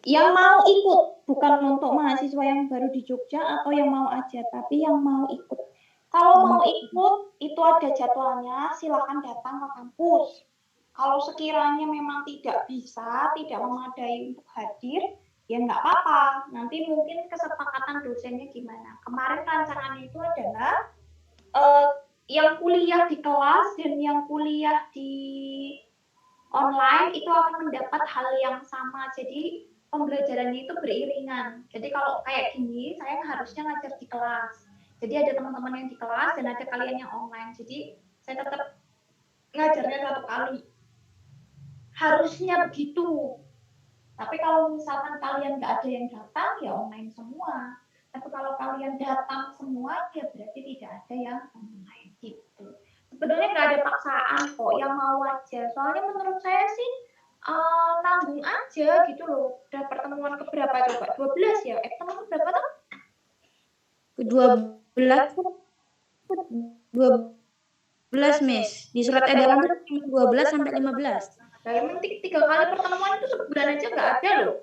Yang mau ikut, bukan untuk mahasiswa yang baru di Jogja atau yang mau aja, tapi yang mau ikut. Kalau mau ikut, itu ada jadwalnya, silakan datang ke kampus. Kalau sekiranya memang tidak bisa, tidak memadai untuk hadir, ya nggak apa-apa. Nanti mungkin kesepakatan dosennya gimana. Kemarin rancangannya itu adalah yang kuliah di kelas dan yang kuliah di online itu akan mendapat hal yang sama. Jadi pembelajarannya itu beriringan. Jadi kalau kayak gini, saya harusnya ngajar di kelas. Jadi ada teman-teman yang di kelas dan ada kalian yang online. Jadi saya tetap ngajarnya 1 kali. Harusnya begitu. Tapi kalau misalkan kalian nggak ada yang datang, ya online semua. Tapi kalau kalian datang semua, ya berarti tidak ada yang online gitu. Sebenarnya nggak ada paksaan kok, yang mau aja. Soalnya menurut saya sih nanggung aja gitu loh. Udah pertemuan keberapa coba? 12 ya? Pertemuan berapa tuh? 12, Miss. Di surat edaran itu 12 sampai 15. Nah, yang penting 3 kali pertemuan itu sebulan aja nggak ada loh.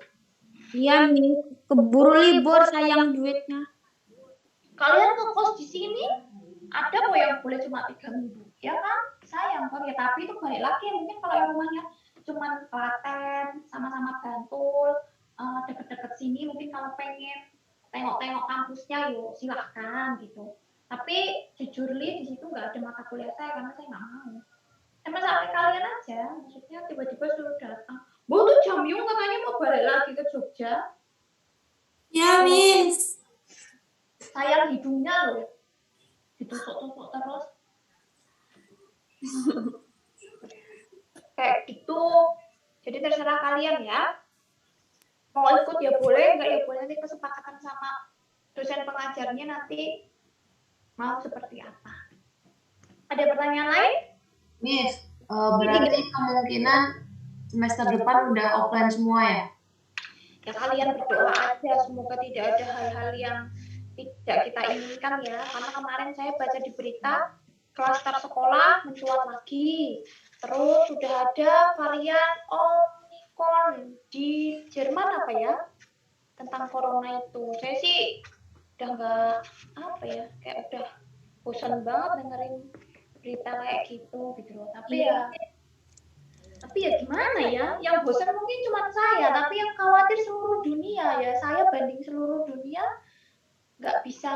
Iya, Miss. Keburu libur, sayang duitnya. Kalian ngekos di sini, ada kok yang boleh cuma 3 minggu. Ya kan? Sayang kan ya, tapi itu balik lagi. Mungkin kalau yang rumahnya cuma Klaten, sama-sama Bantul, deket-deket sini, mungkin kalau pengen tengok-tengok kampusnya, yuk silahkan gitu. Tapi jujur Li, di situ nggak ada mata kuliah saya karena saya nggak mau. Emang sampai kalian aja, maksudnya tiba-tiba suruh datang. Bu tuh Jamyung katanya mau balik lagi ke Jogja. Ya, Miss. Sayang hidungnya loh. Ditusuk-tusuk terus. Kayak gitu. Jadi terserah kalian ya. Mau ikut ya boleh, enggak ya boleh. Nanti kesepakatan sama dosen pengajarnya nanti mau seperti apa. Ada pertanyaan lain? Miss, berarti kemungkinan semester depan udah offline semua ya? Ya kalian berdoa aja semoga tidak ada hal-hal yang tidak kita inginkan ya. Karena kemarin saya baca di berita klaster sekolah mencuat lagi. Terus sudah ada varian Omicron di Jerman apa ya? Tentang corona itu. Saya sih udah nggak apa ya, kayak udah bosan banget dengerin berita kayak gitu loh. Tapi ya gimana ya, yang bosan mungkin cuma saya, tapi yang khawatir seluruh dunia ya. Saya banding seluruh dunia nggak bisa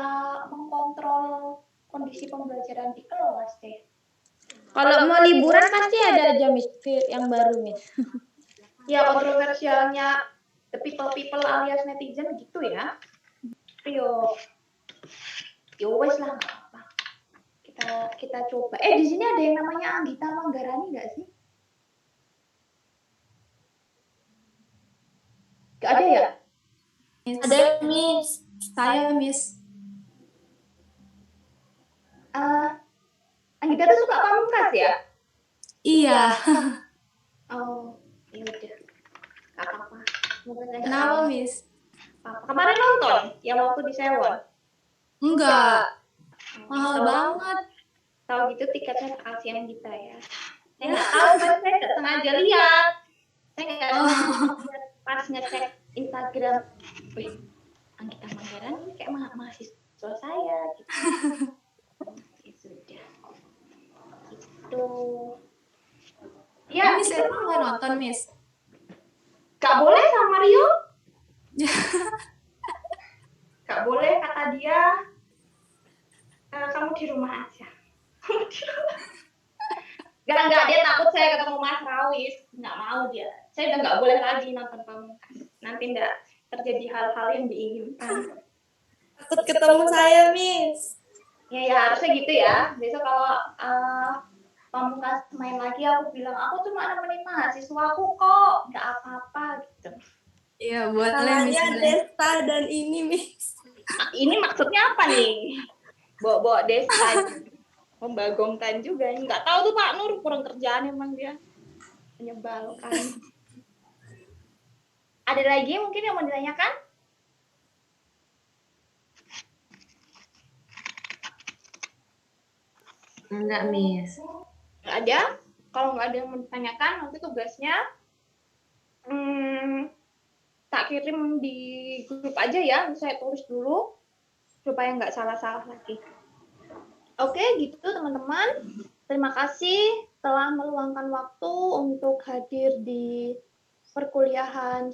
mengkontrol kondisi pembelajaran di kelas deh. Kalau mau liburan pasti ada aja Miss yang baru Miss. Ya kontroversialnya the people alias netizen gitu ya. Yo wes lah, nggak apa-apa. Kita coba. Di sini ada yang namanya Anggita Manggarani nggak sih? Nggak ada ya? Ada, Miss. Saya, Miss. Anggita tuh suka pamungkas ya? Iya. Oh, ya udah. Nggak apa-apa. Semoga saya Kenapa, Miss? Kemarin nonton yang waktu di Sewon? Enggak. Mahal banget. Tahu gitu tiketnya tak kasih Anggita ya. Saya nggak tahu kan, saya nggak sengaja lihat. Saya nggak sengaja pas ngecek Instagram. Wih, Anggita Manggarani kayak mahasiswa saya gitu. Ya sudah. Gitu. Ya, Miss emang nggak nonton, Miss? Gak boleh sama Rio? Gak boleh kata dia. Kamu di rumah aja. Enggak, dia takut saya ketemu Mas Rawis. Nggak mau dia. Saya udah nggak boleh lagi nonton Pamungkas. Nanti nggak terjadi hal-hal yang diinginkan. Takut ketemu saya, Miss. Ya harusnya gitu ya. Besok kalau Pamungkas main lagi, aku bilang aku cuma nemenin mahasiswaku kok, nggak apa-apa gitu. Iya, boleh, Miss. Desta dan ini, Miss. Ini maksudnya apa nih? Bawa Desta, membagongkan juga. Nggak tahu tuh Pak Nur, kurang kerjaan emang dia. Menyebalkan. Ada lagi mungkin yang mau ditanyakan? Enggak, Miss. Nggak ada. Kalau nggak ada yang mau ditanyakan, nanti tugasnya tak kirim di grup aja ya. Saya tulis dulu supaya nggak salah-salah lagi. Oke, gitu teman-teman. Terima kasih telah meluangkan waktu untuk hadir di perkuliahan